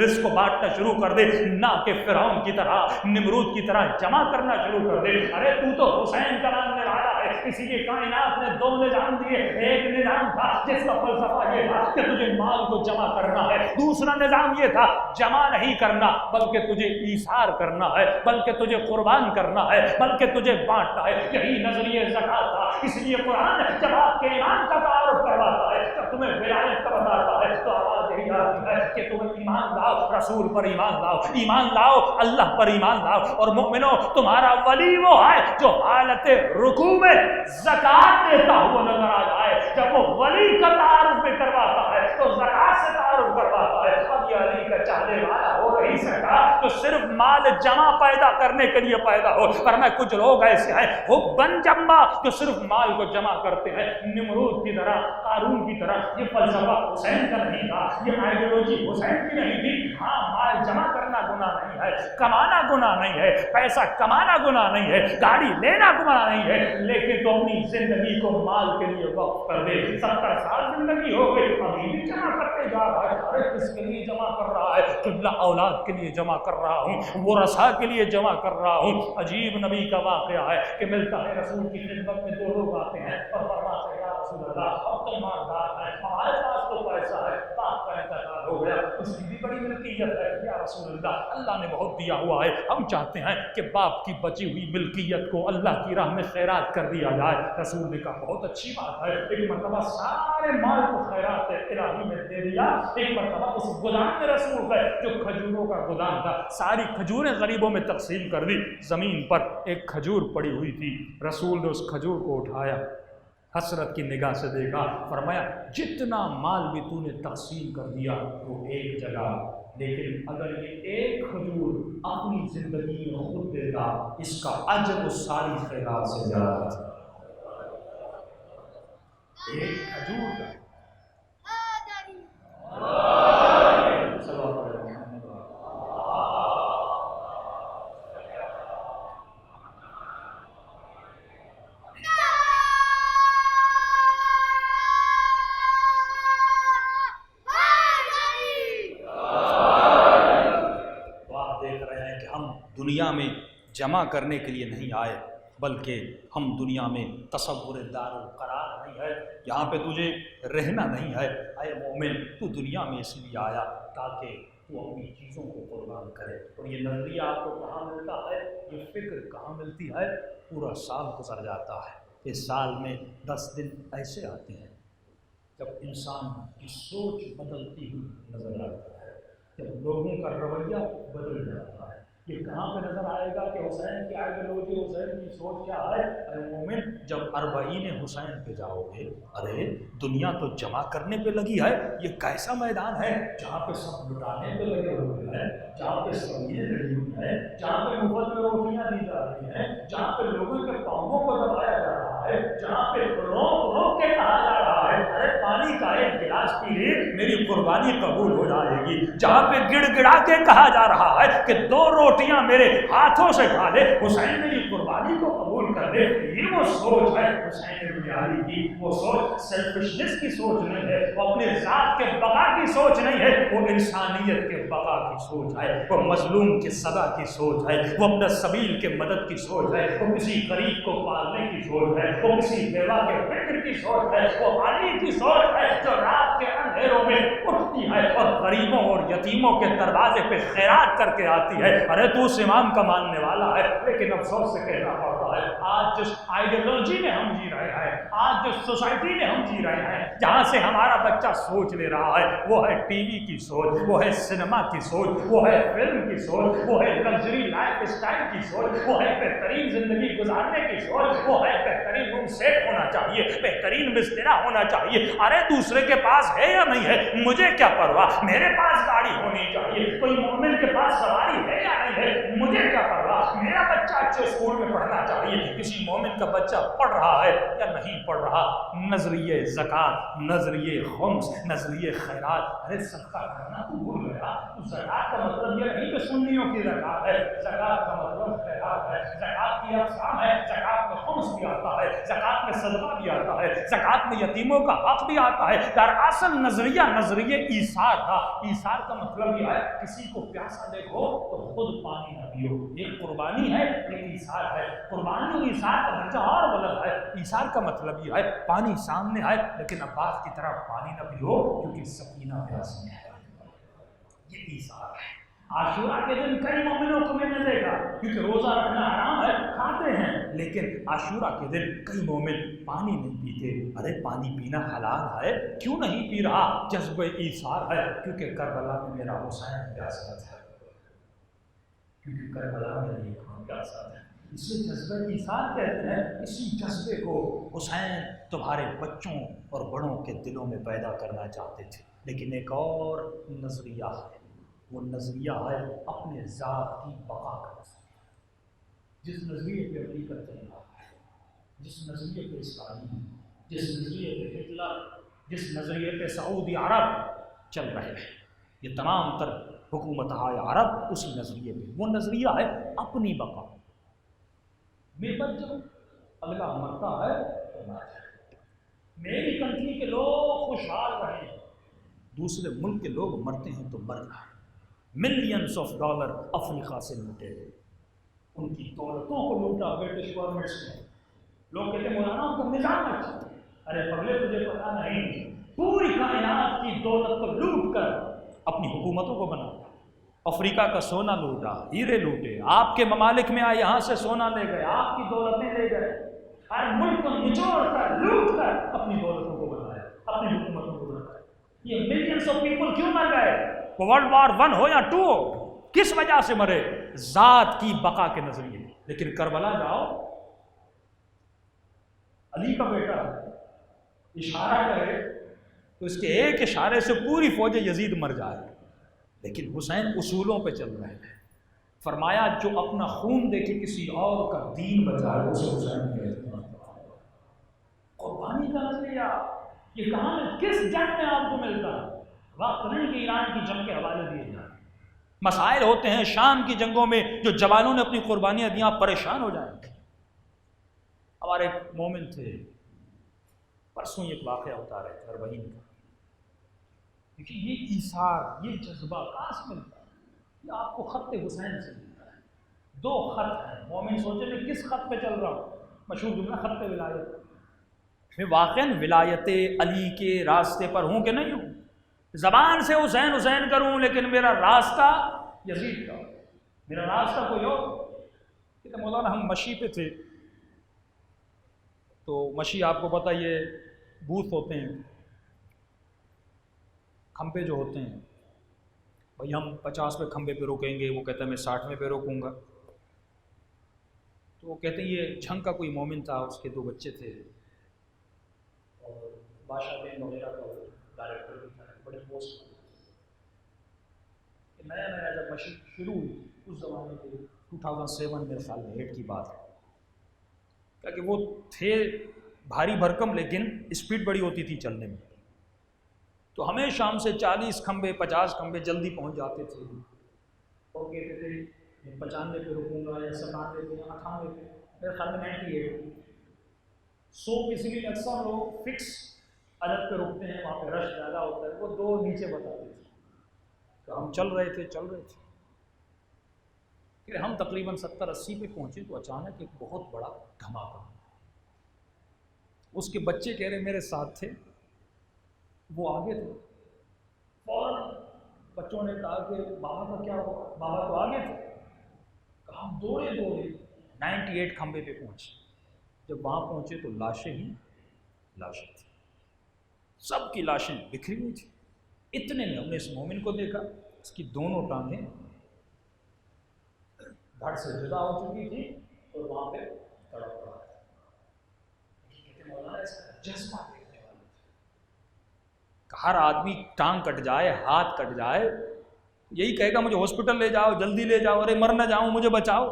رزق کو بانٹنا شروع کر دے، نہ کہ فرعون کی طرح نمرود کی طرح جمع کرنا شروع کر دے. ارے تو حسین کا نام لے آیا ہے، اسی لیے کائنات نے دو نظام دیے. ایک نظام تھا جس کا فلسفہ یہ تھا کہ تجھے مال کو جمع کرنا ہے، دوسرا نظام یہ تھا جمع نہیں کرنا بلکہ تجھے ایثار کرنا ہے، بلکہ تجھے قربان کرنا ہے، بلکہ تجھے بانٹنا ہے. یہی نظریہ زکات تھا. اس لیے قرآن جب آپ کے ایمان کا تعارف کرواتا ہے، جب تمہیں ولایت کا بتاتا ہے تو آواز یہی آتی ہے کہ تمہیں ایمان لاؤ، رسول پر ایمان لاؤ، ایمان لاؤ اللہ پر ایمان لاؤ. اور مومنو تمہارا ولی وہ ہے جو حالت رکوع میں زکات دیتا ہوا نظر آ جائے. جب وہ ولی کا تعارف بھی کرواتا ہے تو زکات سے تعارف کرواتا ہے. اب یہ علی کا چاہنے والا ہو نہیں سکتا تو صرف مال جمع پیدا کرنے کے لیے پیدا ہو. ورنہ کچھ لوگ ایسے ہیں حباً جمع جو صرف مال کو جمع کرتے ہیں، نمرود کی طرح، قارون کی طرح. یہ فلسفہ حسین کا نہیں تھا، یہ آئیڈیولوجی حسین کی نہیں تھی. ہاں مال جمع کرنا گناہ نہیں ہے، کمانا گناہ نہیں ہے، پیسہ کمانا گناہ نہیں ہے، گاڑی لینا گناہ نہیں ہے. لیکن تو اپنی زندگی کو مال کے لیے وقف کر دے. 70 سال زندگی ہو گئی ابھی بھی جمع کرتے جا رہا ہے. ارے کس کے لیے جمع کر رہا ہے؟ قبلہ اولاد کے لیے جمع کر رہا ہوں، ورثاء کے لیے جمع کر رہا ہوں. عجیب نبی کا واقعہ ہے کہ ملتا ہے رسول کی خدمت میں دو لوگ آتے ہیں اور فرماتے ہیں یا رسول اللہ اب تو مالدار ہے، ہمارے پاس تو پیسہ ہے، باپ کا انتقال ہو گیا، اس کی بھی بڑی ملکیت ہے. یا رسول اللہ اللہ نے بہت دیا ہوا ہے، ہم چاہتے ہیں کہ باپ کی بچی ہوئی ملکیت کو اللہ کی راہ میں خیرات کر دیا جائے. رسول نے کہا بہت اچھی بات ہے. ایک مرتبہ سارے مال کو خیرات الہی میں دے دیا. ایک مرتبہ اس گودام میں رسول گئے جو کھجوروں کا گودام تھا، ساری کھجوریں غریبوں میں تقسیم کر دی. زمین پر ایک کھجور پڑی ہوئی تھی. رسول نے اس کھجور کو اٹھایا، حسرت کی نگاہ سے دیکھا، فرمایا جتنا مال بھی تو نے تقسیم کر دیا وہ ایک جگہ، لیکن اگر یہ ایک کھجور اپنی زندگی میں خود دیتا اس کا اجر اس ساری خیرات سے زیادہ تھا. ایک کھجور کا دنیا میں جمع کرنے کے لیے نہیں آئے بلکہ ہم دنیا میں تصور دار القرار نہیں ہے، یہاں پہ تجھے رہنا نہیں ہے. اے مومن تو دنیا میں اس لیے آیا تاکہ تو اپنی چیزوں کو قربان کرے. اور یہ نظریہ آپ کو کہاں ملتا ہے، یہ فکر کہاں ملتی ہے؟ پورا سال گزر جاتا ہے، اس سال میں 10 دن ایسے آتے ہیں جب انسان کی سوچ بدلتی ہوئی نظر آتا ہے، جب لوگوں کا رویہ بدل جاتا ہے، یہ کہاں پہ نظر آئے گا کہ حسین کی آئیڈیالوجی، حسین کی سوچ کیا ہے؟ ارے مومن، جب 40 حسین پہ جاؤ گے، ارے دنیا تو جمع کرنے پہ لگی ہے، یہ کیسا میدان ہے جہاں پہ سب لٹانے پہ لگے ہوئے ہیں، جہاں پہ سبزیاں لگی ہوئی ہیں، جہاں پہ مفت میں روٹیاں دی جا رہی ہیں، جہاں پہ لوگوں کے پاؤں کو دبایا جا رہا ہے، جہاں پہ روک روک کے کہا جا رہا ہے ارے پانی کا ایک گلاس پی لے میری قربانی قبول ہو جائے گی، جہاں پہ گڑ گڑا کے کہا جا رہا ہے کہ 2 روٹیاں میرے ہاتھوں سے کھا لے، حسین میری قربانی کو قبول کر لے، یہ وہ سوچ ہے حسین بن علی کی۔ وہ سوچ سیلفشنس کی سوچ نہیں ہے، وہ اپنے ذات کے بقا کی سوچ نہیں ہے، وہ انسانیت کے بقا کی سوچ ہے، وہ مظلوم کے صدا کی سوچ ہے، وہ اپنا سبیل کے مدد کی سوچ ہے، وہ کسی غریب کو پالنے کی سوچ ہے، وہ کسی بیوہ کے فکر کی سوچ ہے، وہ علی کی سوچ ہے جو رات کے اندھیروں میں اٹھتی ہے اور غریبوں اور یتیموں کے دروازے پہ خیرات کر کے آتی ہے۔ ارے تو اس امام کا ماننے والا ہے، لیکن افسوس سے کہنا پڑتا ہے آج جس آئیڈیالوجی میں ہم جی رہے ہیں، آج جس سوسائٹی میں ہم جی رہے ہیں، جہاں سے ہمارا بچہ سوچ لے رہا ہے، وہ ہے ٹی وی کی سوچ، وہ ہے سنیما کی سوچ، وہ ہے فلم کی سوچ، وہ ہے لگژری لائف اسٹائل کی سوچ، وہ ہے بہترین زندگی گزارنے کی سوچ، وہ ہے بہترین روم سیٹ ہونا چاہیے، بہترین بسترا ہونا چاہیے۔ ارے دوسرے کے پاس ہے یا نہیں ہے مجھے کیا پرواہ، میرے پاس گاڑی ہونی چاہیے، کوئی مومن کے پاس سواری ہے یا نہیں ہے مجھے کیا پرواہ، میرا بچہ اچھے اسکول میں پڑھنا چاہیے، کسی مومن کا بچہ پڑھ رہا ہے یا نہیں پڑھ رہا۔ نظریے زکوٰۃ، نظریے خمس، نظریے خیرات، ارے صدقہ کرنا تو بھول گیا۔ زکوٰۃ کا مطلب یہ نہیں کہ سنیوں کی زکوٰۃ ہے، زکوٰۃ کا مطلب خیرات ہے، زکوٰۃ کی اقسام ہے، زکوٰۃ میں خمس بھی آتا ہے، زکوٰۃ میں صدقہ بھی آتا ہے، زکوٰۃ میں یتیموں کا حق بھی آتا ہے۔ دراصل نظریہ ایثار تھا۔ ایثار کا مطلب یہ ہے کسی کو پیاسا دیکھو تو خود پانی نہ پیو، ایک قربانی ہے، ایک ایثار ہے۔ قربانی اور ایثار کا درجہ اور بلند ہے۔ ایثار کا مطلب یہ ہے پانی سامنے آئے لیکن عباس کی طرح پانی نہ پیو کیونکہ سکینہ پیاسی ہے، یہ ایثار ہے۔ عاشورہ کے دن کئی مومنوں کو میں نے دیکھا، کیونکہ روزہ رکھنا حرام ہے کھاتے ہیں، لیکن عاشورہ کے دن کئی مومن پانی نہیں پیتے۔ ارے پانی پینا حلال ہے، کیوں نہیں پی رہا؟ جذبہ ایثار ہے، کیونکہ کربلا میں میرا حسین پیاسا ہے، کیونکہ کربلا میں میری خون پیاسا ہے، اسے جذبہ ایثار کہتے ہیں۔ اسی جذبے کو حسین تمہارے بچوں اور بڑوں کے دلوں میں پیدا کرنا چاہتے تھے، لیکن ایک اور نظریہ ہے، وہ نظریہ ہے اپنے ذات کی بقا کا نظریہ۔ جس نظریے پہ امریکہ چل رہا ہے، جس نظریے پہ اسرائیل، جس نظریے پہ ہٹلر، جس نظریے پہ سعودی عرب چل رہے ہیں، یہ تمام تر حکومتہائے عرب اسی نظریے پہ، وہ نظریہ ہے اپنی بقا۔ میرے بچ جب اگلا مرتا ہے تو مر جائے، میری کنٹری کے لوگ خوشحال رہیں، دوسرے ملک کے لوگ مرتے ہیں تو مر جائیں۔ ملینز آف ڈالر افریقہ سے لوٹے، ان کی دولتوں کو لوٹا برٹش گورنمنٹ نے۔ لوگ کہتے ہیں مولانا ان کا نظام اچھا، ارے پگلے تجھے پتا نہیں، پوری کائنات کی دولت کو لوٹ کر اپنی حکومتوں کو بنا، افریقہ کا سونا لوٹا، ہیرے لوٹے، آپ کے ممالک میں آئے یہاں سے سونا لے گئے، آپ کی دولتیں لے گئے، ہر ملک کو نچوڑ کر لوٹ کر اپنی دولتوں کو بنایا، اپنی حکومتوں کو بنایا۔ یہ ملینز آف پیپل کیوں مر گئے؟ ورلڈ وار 1 ہو یا 2 ہو، کس وجہ سے مرے؟ ذات کی بقا کے نظریے۔ لیکن کربلا جاؤ، علی کا بیٹا اشارہ کرے تو اس کے ایک اشارے سے پوری فوج یزید مر جائے، لیکن حسین اصولوں پہ چل رہے ہیں۔ فرمایا جو اپنا خون دے کے کسی اور کا دین بچائے اسے حسین کہتے ہیں۔ قربانی کا نظریہ یہ کہاں ہے؟ کس جنگ میں آپ کو ملتا ہے؟ وقت نہیں کہ ایران کی جنگ کے حوالے دیے جائیں، مسائل ہوتے ہیں شام کی جنگوں میں جو جوانوں نے اپنی قربانیاں دیا، پریشان ہو جائیں گے۔ ہمارے ایک مومن تھے، پرسوں ایک واقعہ ہوتا رہتا ہے اربعین کا، کیونکہ یہ ایثار، یہ جذبہ کہاں سے ملتا ہے؟ یہ آپ کو خط حسین سے ملتا ہے۔ 2 خط ہیں، مومن سوچے میں کس خط پہ چل رہا ہوں؟ مشہور جملہ خط ولایت، میں واقعاً ولایت علی کے راستے پر ہوں کہ نہیں ہوں؟ زبان سے حسین حسین کروں لیکن میرا راستہ یزید کا، میرا راستہ کوئی اور۔ کہتے مولانا ہم مشی پہ تھے، تو مشی آپ کو پتہ یہ بوتھ ہوتے ہیں، کھمبے جو ہوتے ہیں، بھائی ہم 50 کھمبے پہ روکیں گے، وہ کہتا ہے میں 60 پہ روکوں گا. تو وہ کہتے ہیں یہ جھنگ کا کوئی مومن تھا، اس کے 2 بچے تھے اور بادشاہ بین وغیرہ کا ڈائریکٹر بھی تھا، بڑے پوسٹ پر. نیا نیا جب مشین شروع ہوئی اس زمانے کے 2007 میرے خیال میں 8 کی بات ہے، کہ وہ تھے بھاری بھرکم لیکن اسپیڈ بڑی ہوتی تھی چلنے میں. تو ہمیں شام سے 40 کھمبے 50 کھمبے جلدی پہنچ جاتے تھے اور کہتے تھے میں 95 پہ رکوں گا یا 97 پہ یا 98 پہ. میرے خیال میں 98 100 کسی بھی اکثر لوگ فکس عدد پہ رکتے ہیں، وہاں پہ رش زیادہ ہوتا ہے، وہ 2 نیچے بتاتے تھے. تو ہم چل رہے تھے کہ ہم تقریباً 70-80 پہ پہنچے تو اچانک ایک بہت بڑا دھماکہ. اس کے بچے کہہ رہے میرے ساتھ تھے، وہ آگے تھے. فوراً بچوں نے کہا کہ بابا کا کیا ہوا؟ بابا تو آگے تھے. ہم دوڑے 98 کھمبے پہ پہنچے. جب وہاں پہنچے تو لاشیں ہی لاشیں تھیں، سب کی لاشیں بکھری ہوئی تھیں. اتنے میں ہم نے اس مومن کو دیکھا، اس کی دونوں ٹانگیں دھڑ سے جدا ہو چکی تھی اور وہاں پہ تڑپ رہا تھا. کہتے مولانا اس کا جذبہ دیکھنے والا تھا. ہر آدمی ٹانگ کٹ جائے، ہاتھ کٹ جائے، یہی کہے گا مجھے ہاسپٹل لے جاؤ، جلدی لے جاؤ، ارے مر نہ جاؤں مجھے بچاؤ.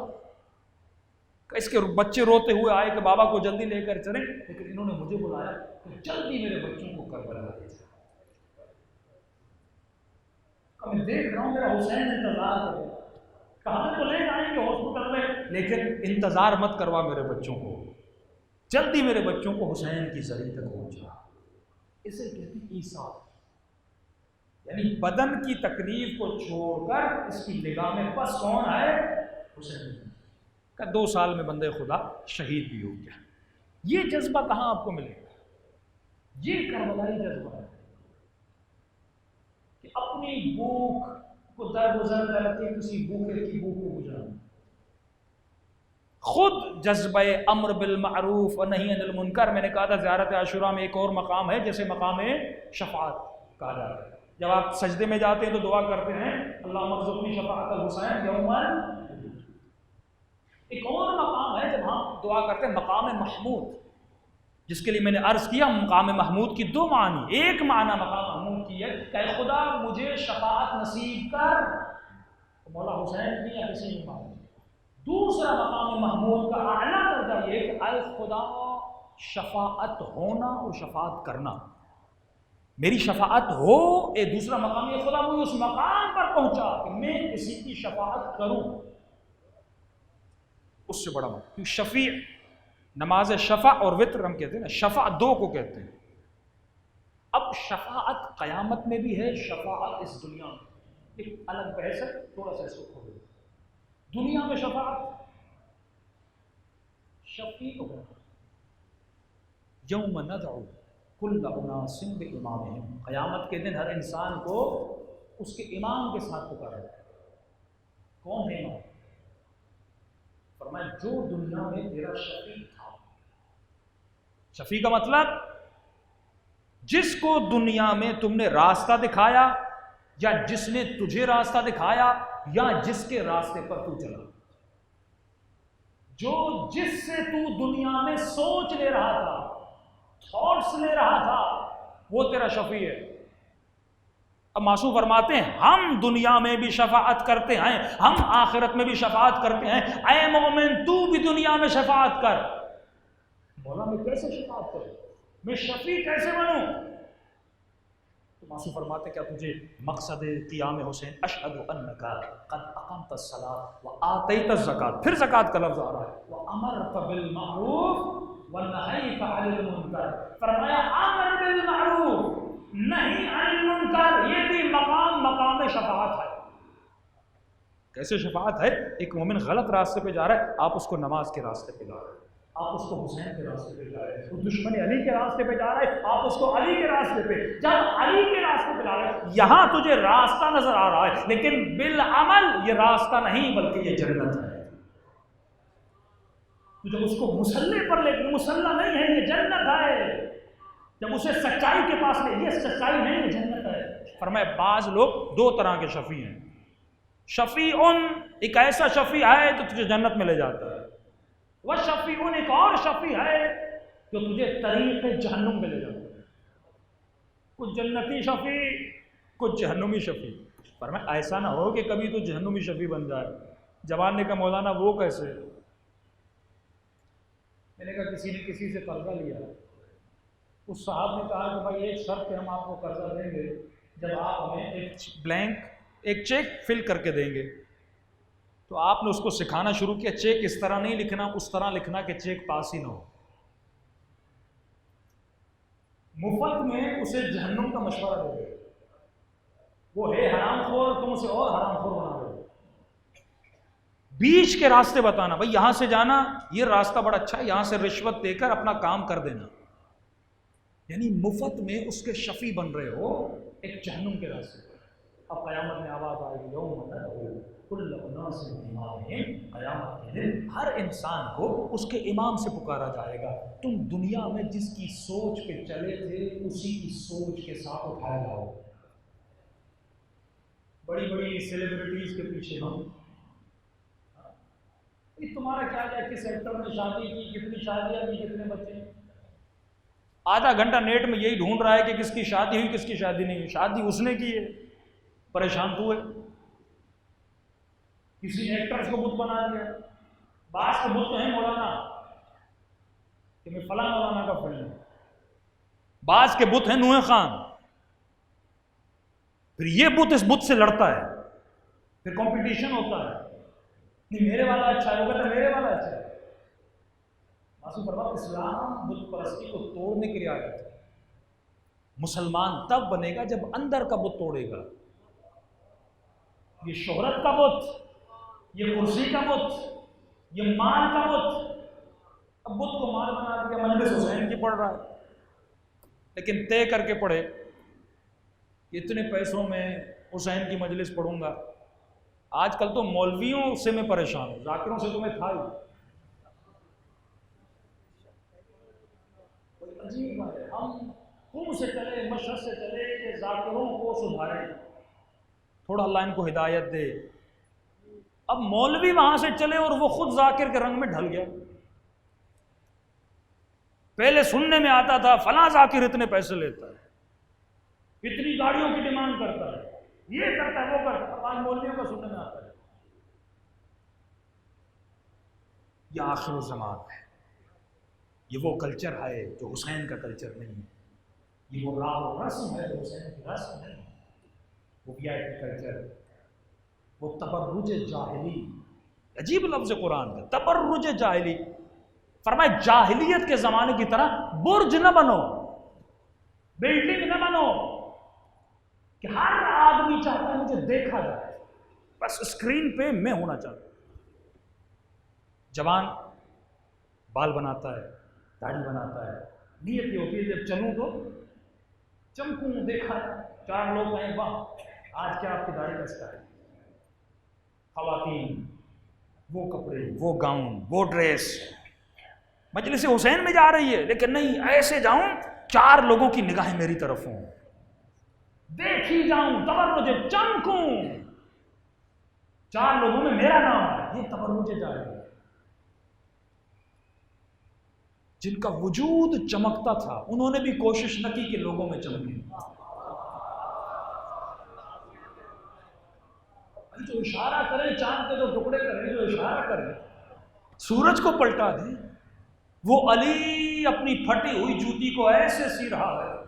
اس کے بچے روتے ہوئے آئے کہ بابا کو جلدی لے کر چلیں، لیکن انہوں نے مجھے بلایا کہ جلدی میرے بچوں کو کربلا لے جاؤ. میں دیکھ رہا ہوں میرا حسین انتظار کر رہا ہے، کہاں تو لے جائیں گے ہاسپٹل میں، لیکن انتظار مت کروا میرے بچوں کو، جلدی میرے بچوں کو حسین کی زری تک پہنچا. اسے کہتے ہیں ایثار، یعنی بدن کی تکلیف کو چھوڑ کر اس کی نگاہ میں بس کون ہے؟ حسین. کہ 2 سال میں بندے خدا شہید بھی ہو گیا. یہ جذبہ کہاں آپ کو ملے گا؟ یہ کربلائی جذبہ ہے کہ اپنی بھوک کو درگزر کر کے کسی بھوکے کی بھوک کو گزارنا. خود جذبہ امر بالمعروف و نہی عن المنکر. میں نے کہا تھا زیارت عاشوراء میں ایک اور مقام ہے جیسے مقام شفاعت کہا جاتا ہے. جب آپ سجدے میں جاتے ہیں تو دعا کرتے ہیں اللہم ارزقنی شفاعت الحسین یوما. ایک اور مقام ہے جب ہم دعا کرتے ہیں مقام محمود، جس کے لیے میں نے عرض کیا مقام محمود کی 2 معنی. ایک معنی مقام محمود کی ہے کہ خدا مجھے شفاعت نصیب کر، مولا حسین کی یا کسی امام. دوسرا مقام محمود کا اعلیٰ درجہ یہ کہ اے خدا شفاعت ہونا اور شفاعت کرنا، میری شفاعت ہو. ایک دوسرا مقام یہ خدا مجھے اس مقام پر پہنچا کہ میں کسی کی شفاعت کروں. اس سے بڑا مقام کیوں شفیع. نماز شفع اور وتر ہم کہتے ہیں نا، شفع 2 کو کہتے ہیں. اب شفاعت قیامت میں بھی ہے، شفاعت اس دنیا میں ایک الگ بحث ہے، تھوڑا سا اس کو کھولو. دنیا میں شفاعت شفیع ہوگا یوم ندعو کل اناس بامامہم. قیامت کے دن ہر انسان کو اس کے امام کے ساتھ پکارا جائے. کون ہے امام؟ فرمایا جو دنیا میں تیرا شفیع تھا. شفیع کا مطلب جس کو دنیا میں تم نے راستہ دکھایا یا جس نے تجھے راستہ دکھایا یا جس کے راستے پر تو چلا، جو جس سے تو دنیا میں سوچ لے رہا تھا، تھاٹس لے رہا تھا، وہ تیرا شفیع ہے. اب معصوم فرماتے ہیں ہم دنیا میں بھی شفاعت کرتے ہیں، ہم آخرت میں بھی شفاعت کرتے ہیں. اے مومن تو بھی دنیا میں شفاعت کر. مولا میں کیسے شفاعت کروں؟ میں شفیع کیسے بنوں؟ تو معصوم فرماتے ہیں کیا تجھے مقصد قیام حسین اشہد انک قد اقمت الصلاۃ وآتیت الزکاۃ، پھر زکوٰۃ کا لفظ آ رہا ہے، وامرت بالمعروف ونہیت عن المنکر. فرمایا امر بالمعروف نہیں عن المنکر، یہ بھی مقام شفاعت ہے. کیسے شفاعت ہے؟ ایک مومن غلط راستے پہ جا رہا ہے، آپ اس کو نماز کے راستے پہ لا رہے ہیں، آپ اس کو حسین کے راستے پہ لا رہے ہیں. وہ دشمن علی کے راستے پہ جا رہا ہے، آپ اس کو علی کے راستے پہ. جب علی کے راستے پہ لا رہے ہیں یہاں تجھے راستہ نظر آ رہا ہے، لیکن بالعمل یہ راستہ نہیں بلکہ یہ جنت ہے. تو جب اس کو مسلح پر لے، مسلح نہیں ہے، یہ جنت ہے. جب اسے سچائی کے پاس لے، یہ سچائی نہیں ہے، جنت ہے. فرمایا بعض لوگ دو طرح کے شفیع ہیں. شفیع ایک ایسا شفیع ہے جو تجھے جنت میں لے جاتا ہے، وہ شفیع ایک اور شفیع ہے جو تجھے طریق جہنم میں لے جاتا ہے. کچھ جنتی شفیع، کچھ جہنمی شفیع. فرمایا ایسا نہ ہو کہ کبھی تو جہنمی شفیع بن جائے. جوان نے کہا مولانا وہ کیسے؟ میں نے کہا کسی نے کسی سے قرضہ لیا، اس صاحب نے کہا کہ بھائی ایک شرط پہ ہم آپ کو قرضہ دیں گے، جب آپ ہمیں ایک چیک فل کر کے دیں گے. تو آپ نے اس کو سکھانا شروع کیا، چیک اس طرح نہیں لکھنا، اس طرح لکھنا کہ چیک پاس ہی نہ ہو. مفت میں اسے جہنم کا مشورہ دے گے، وہ ہے حرام خور، تم اسے اور حرام خور بنا دو. بیچ کے راستے بتانا، بھائی یہاں سے جانا، یہ راستہ بڑا اچھا ہے، یہاں سے رشوت دے کر اپنا کام کر دینا. یعنی مفت میں اس کے شفیع بن رہے ہو ایک جہنم کے راستے پر. اب قیامت میں آواز آئے گی، یوم ندعو کل اناس بامامہم، قیامت کے دن ہر انسان کو اس کے امام سے پکارا جائے گا. تم دنیا میں جس کی سوچ پہ چلے تھے اسی کی سوچ کے ساتھ اٹھائے جاؤ. بڑی بڑی سیلیبریٹیز کے پیچھے ہم، تمہارا کیا ہے، کس سیکٹر میں شادی کی، کتنی شادیاں کی، کتنے بچے. آدھا گھنٹہ نیٹ میں یہی ڈھونڈ رہا ہے کہ کس کی شادی ہوئی، کس کی شادی نہیں ہوئی. شادی اس نے کی ہے، پریشان تو ہے. کسی نے ایکٹرز کو بت بنا دیا. بعض کے بت تو ہیں مولانا کہ میں فلاں مولانا کا فلم ہوں، بعض کے بت ہیں نوح خان. پھر یہ بت اس بت سے لڑتا ہے، پھر کمپٹیشن ہوتا ہے، نہیں میرے والا اچھا ہے، وہ کہتا ہے میرے والا اچھا ہے. معصوم فرمایا اسلام بت پرستی کو توڑنے کے لیے آیا تھا. مسلمان تب بنے گا جب اندر کا بت توڑے گا. یہ شہرت کا بت، یہ کرسی کا بت، یہ مال کا بت. اب بت کو مال بنا دیا، مجلس حسین کی پڑھ رہا ہے، لیکن طے کر کے پڑھے اتنے پیسوں میں حسین کی مجلس پڑھوں گا. آج کل تو مولویوں سے میں پریشان ہوں، ذاکروں سے تو میں تھا ہی. عجیب بات ہے، ہم خون سے چلے، مشہد سے چلے کہ ذاکروں کو سدھاریں، تھوڑا اللہ ان کو ہدایت دے. اب مولوی وہاں سے چلے اور وہ خود ذاکر کے رنگ میں ڈھل گیا. پہلے سننے میں آتا تھا فلاں ذاکر اتنے پیسے لیتا ہے، اتنی گاڑیوں کی ڈیمانڈ کرتا ہے، یہ کرتا ہے، وہ کرتا ہے. آج مولویوں کا سننے میں آتا ہے. یہ آخر الزمان ہے. یہ وہ کلچر ہے جو حسین کا کلچر نہیں ہے. یہ وہ راہ و رسم ہے جو حسین کی رسم نہیں ہے. وہ وی آئی پی کلچر، وہ تبرج جاہلی. عجیب لفظ قرآن کا، تبرج جاہلی. فرمایا جاہلیت کے زمانے کی طرح برج نہ بنو، بلڈنگ نہ بنو کہ ہر آدمی چاہتا ہے مجھے دیکھا جائے، بس اسکرین پہ میں ہونا چاہتا ہوں. جوان بال بناتا ہے، داڑھی بناتا ہے، نیت یہ ہوتی ہے جب چلوں تو چمکوں، دیکھا چار لوگ کہیں واہ آج کیا آپ کی داڑھی کا اسٹائل. خواتین وہ کپڑے، وہ گاؤن، وہ ڈریس، مجلس حسین میں جا رہی ہے لیکن نہیں ایسے جاؤں چار لوگوں کی نگاہیں میری طرف ہوں، دیکھی جاؤں، تبرج چمکوں، چار لوگوں میں میرا نام ہے. یہ تبرج جائے گا. جن کا وجود چمکتا تھا انہوں نے بھی کوشش نہ کی کہ لوگوں میں چمکے. جو اشارہ کرے چاند کے دو ٹکڑے کرے، جو اشارہ کرے سورج کو پلٹا دے. وہ علی اپنی پھٹی ہوئی جوتی کو ایسے سی رہا ہے.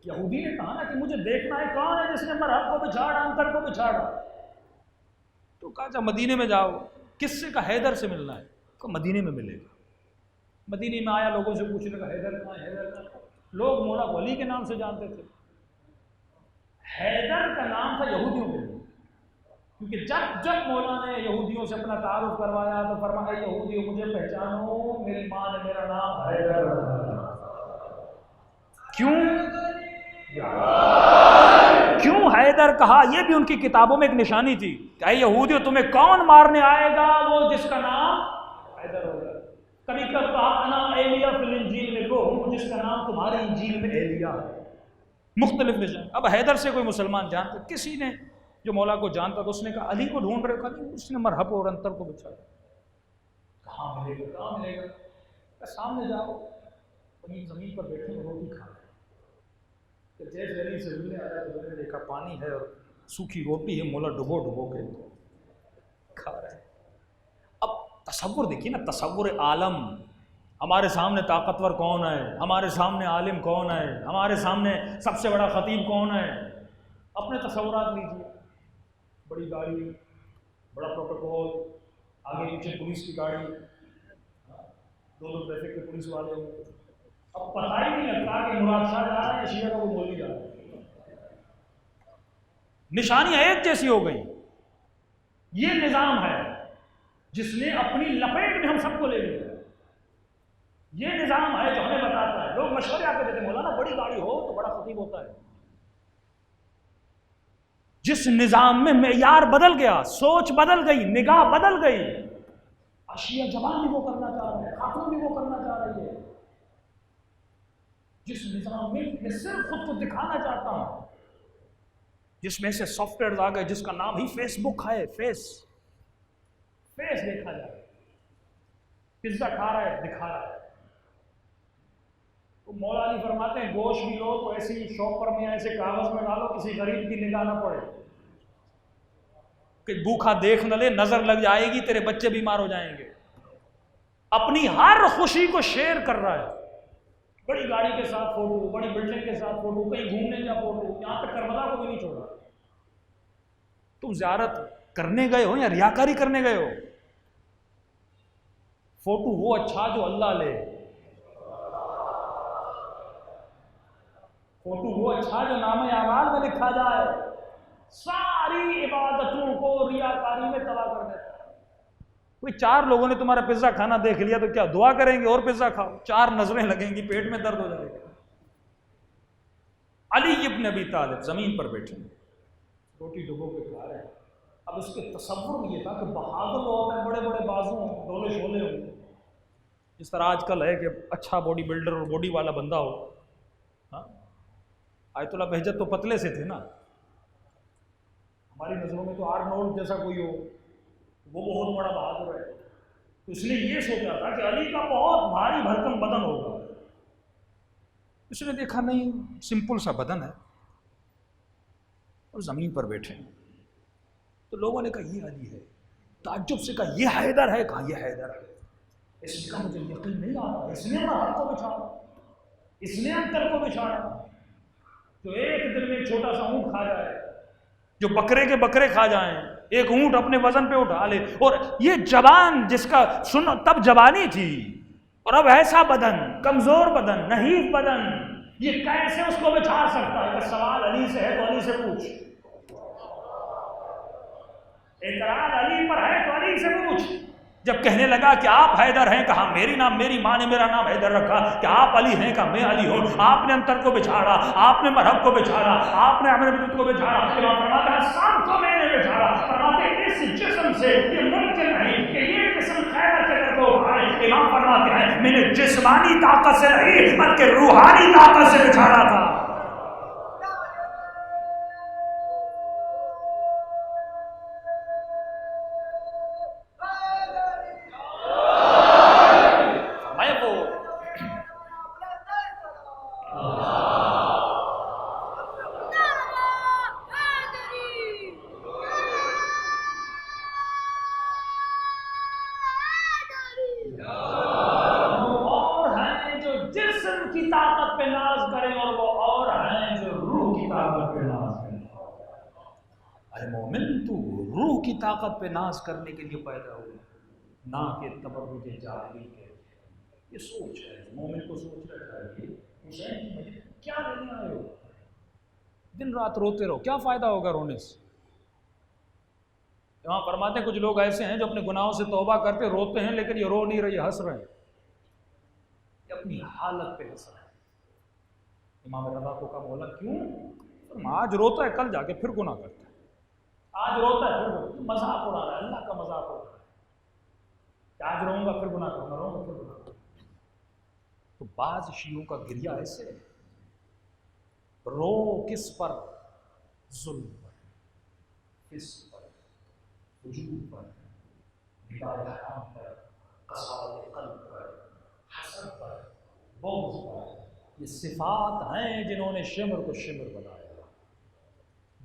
یہودی نے کہا نا کہ مجھے دیکھنا ہے کون ہے جس نے مرحب کو بچھاڑا، انکر کو بچھاڑا. تو کہا جا مدینے میں جاؤ. کس سے کہا حیدر سے ملنا ہے. کہ مدینے میں ملے گا. مدینے میں آیا، لوگوں سے پوچھنے کا حیدر کہاں ہے، حیدر کہاں. لوگ مولا ولی کے نام سے جانتے تھے. حیدر کا نام تھا یہودیوں کے لیے، کیونکہ جب مولا نے یہودیوں سے اپنا تعارف کروایا تو فرمایا یہودیوں مجھے پہچانو، میری ماں نے میرا نام حیدر رکھا. کیوں حیدر کہا؟ یہ بھی ان کی کتابوں میں ایک نشانی تھی کہ اے یہودیوں تمہیں کون مارنے آئے گا؟ وہ جس کا نام حیدر ہوگا. کبھی کہا انا ایلیا فی الانجیل، میں وہ ہوں جس کا نام تمہاری انجیل میں ایلیا ہے. مختلف نشان. اب حیدر سے کوئی مسلمان جانتا, کسی نے جو مولا کو جانتا تو اس نے کہا علی کو ڈھونڈ رہے, کہا نہیں, اس نے مرحب اور انتر کو بچھایا. کہاں ملے گا, کہاں ملے گا؟ کہ سامنے جاؤ, وہیں زمین پر بیٹھے ہیں, روٹی کھا رہے ہیں. کہ جیسے علی سے ملنے آیا تو میں نے دیکھا پانی ہے اور سوکھی روٹی ہے, مولا ڈبو ڈبو کے کھا رہے ہیں. اب تصور دیکھیے نا, تصور عالم. ہمارے سامنے طاقتور کون ہے, ہمارے سامنے عالم کون ہے, ہمارے سامنے سب سے بڑا خطیب کون ہے. اپنے تصورات لیجیے, بڑی گاڑی, بڑا پروٹوکول, آگے پیچھے پولیس کی گاڑی, دو ٹریفک کے پولیس والے ہوں. اب پتہ ہی نہیں لگتا کہ مراد شاہ جا رہا ہے یا شیعہ کا وہ مولوی جا رہا ہے. نشانیاں ایک جیسی ہو گئی. یہ نظام ہے جس نے اپنی لپیٹ میں ہم سب کو لے لیا. یہ نظام ہے جو ہمیں بتاتا ہے. لوگ مشورے آ کے دیتے ہیں مولانا بڑی گاڑی ہو تو بڑا خطیب ہوتا ہے. جس نظام میں معیار بدل گیا, سوچ بدل گئی, نگاہ بدل گئی. اشیاء جوان بھی وہ کرنا چاہ رہے ہیں, خاتون بھی وہ کرنا چاہ رہی ہے. جس نظام میں صرف خود کو دکھانا چاہتا ہوں, جس میں سے سافٹ ویئر آ گئے جس کا نام ہی فیس بک ہے. فیس دیکھا جائے, پزا کھا رہا ہے دکھا رہا ہے. تو مولا علی فرماتے ہیں گوشت بھی لو تو ایسی شاپ پر میں ایسے کاغذ میں ڈالو کسی غریب کی نگاہ نہ پڑے, کہ بھوکھا دیکھ نہ لے, نظر لگ جائے گی, تیرے بچے بیمار ہو جائیں گے. اپنی ہر خوشی کو شیئر کر رہا ہے. بڑی گاڑی کے ساتھ فوٹو, بڑی بلڈنگ کے ساتھ فوٹو, کہیں گھومنے کا فوٹو, یہاں تک کربلا کو بھی نہیں چھوڑا. تم زیارت کرنے گئے ہو یا ریاکاری کرنے گئے ہو؟ فوٹو وہ اچھا جو اللہ لے, فوٹو وہ اچھا جو نام اعمال میں لکھا جائے. ساری عبادتوں کو ریاکاری میں تباہ کر دیتا ہے. کوئی 4 لوگوں نے تمہارا پزا کھانا دیکھ لیا تو کیا دعا کریں گے اور پزا کھاؤ؟ 4 نظریں لگیں گی, پیٹ میں درد ہو جائے گا. علی ابن ابی طالب زمین پر بیٹھے ہیں, روٹی ڈبو کے کھا رہے ہیں. اب اس کے تصور یہ تھا کہ بہادر ہوتا ہے, بڑے بڑے بازو ہوں, ڈولے شولے ہوں, جس طرح آج کل ہے کہ اچھا باڈی بلڈر اور باڈی والا بندہ ہو. آیت اللہ بہجت تو پتلے سے تھے نا, ہماری نظروں میں تو آرنولڈ جیسا کوئی ہو وہ بہت بڑا بہادر ہے. تو اس نے یہ سوچا تھا کہ علی کا بہت بھاری بھرکم بدن ہوگا. اس نے دیکھا نہیں, سمپل سا بدن ہے اور زمین پر بیٹھے ہیں. تو لوگوں نے کہا یہ علی ہے. تعجب سے کہا یہ حیدر ہے. کہا یہ حیدر ہے. اس کا مجھے یقین نہیں آ رہا. اس نے مرحب کو بچھاڑا, اس نے انتر کو بچھاڑا. جو ایک دن میں چھوٹا سا اونٹ کھا جائے, جو بکرے کے بکرے کھا جائیں, ایک اونٹ اپنے وزن پہ اٹھا لے. اور یہ جوان جس کا سن تب جوانی تھی اور اب ایسا بدن, کمزور بدن, نحیف بدن, یہ کیسے اس کو بچا سکتا ہے؟ کہ سوال علی سے ہے تو علی سے پوچھ, اعتراض علی پر ہے تو علی سے پوچھ. جب کہنے لگا کہ آپ حیدر ہیں, کہا میری ماں نے میرا نام حیدر رکھا. کہ آپ علی ہیں, کہا میں علی ہوں. آپ نے انتر کو بچھاڑا, آپ نے مرحب کو بچھاڑا, آپ نے امر بدت کو بچھاڑا. امام فرماتا ہے سب کو میں نے بچھاڑا. فرماتے ہیں اس جسم سے یہ ممکن نہیں کہ یہ جسم خیبر کے در کو اٹھائے. امام فرماتے ہیں میں نے جسمانی طاقت سے نہیں بلکہ روحانی طاقت سے بچھاڑا تھا. طاقت پہ ناز کرنے کے لیے پیدا ہوا, نہ کہ تبرج جاہلی کے. یہ سوچ ہے, مومن کو سوچنا چاہیے حسین کیا لینے آئے ہو؟ دن رات روتے رہو, کیا فائدہ ہوگا رونے سے؟ یہاں فرماتے ہیں کچھ لوگ ایسے ہیں جو اپنے گناہوں سے توبہ کرتے روتے ہیں, لیکن یہ رو نہیں رہے, ہنس رہے ہیں, یہ اپنی حالت پہ ہنس رہے ہیں. امام رضا کو کہا مولا کیوں؟ آج روتا ہے کل جا کے پھر گناہ کرتا ہے, آج روتا ہے پھر مذاق اڑا رہا ہے, اللہ کا مذاق اڑا رہا ہے. آج رہوں گا پھر گناہ کروں گا, رہوں گا پھر گناہ کروں گا. تو بعض شیعوں کا گریہ ایسے ہے رو کس پر؟ ظلم پر، فسق پر، فجور پر، نگاہ حرام پر، قساوت قلب پر، حسد پر، بغض پر۔ یہ صفات ہیں جنہوں نے شمر کو شمر بنایا۔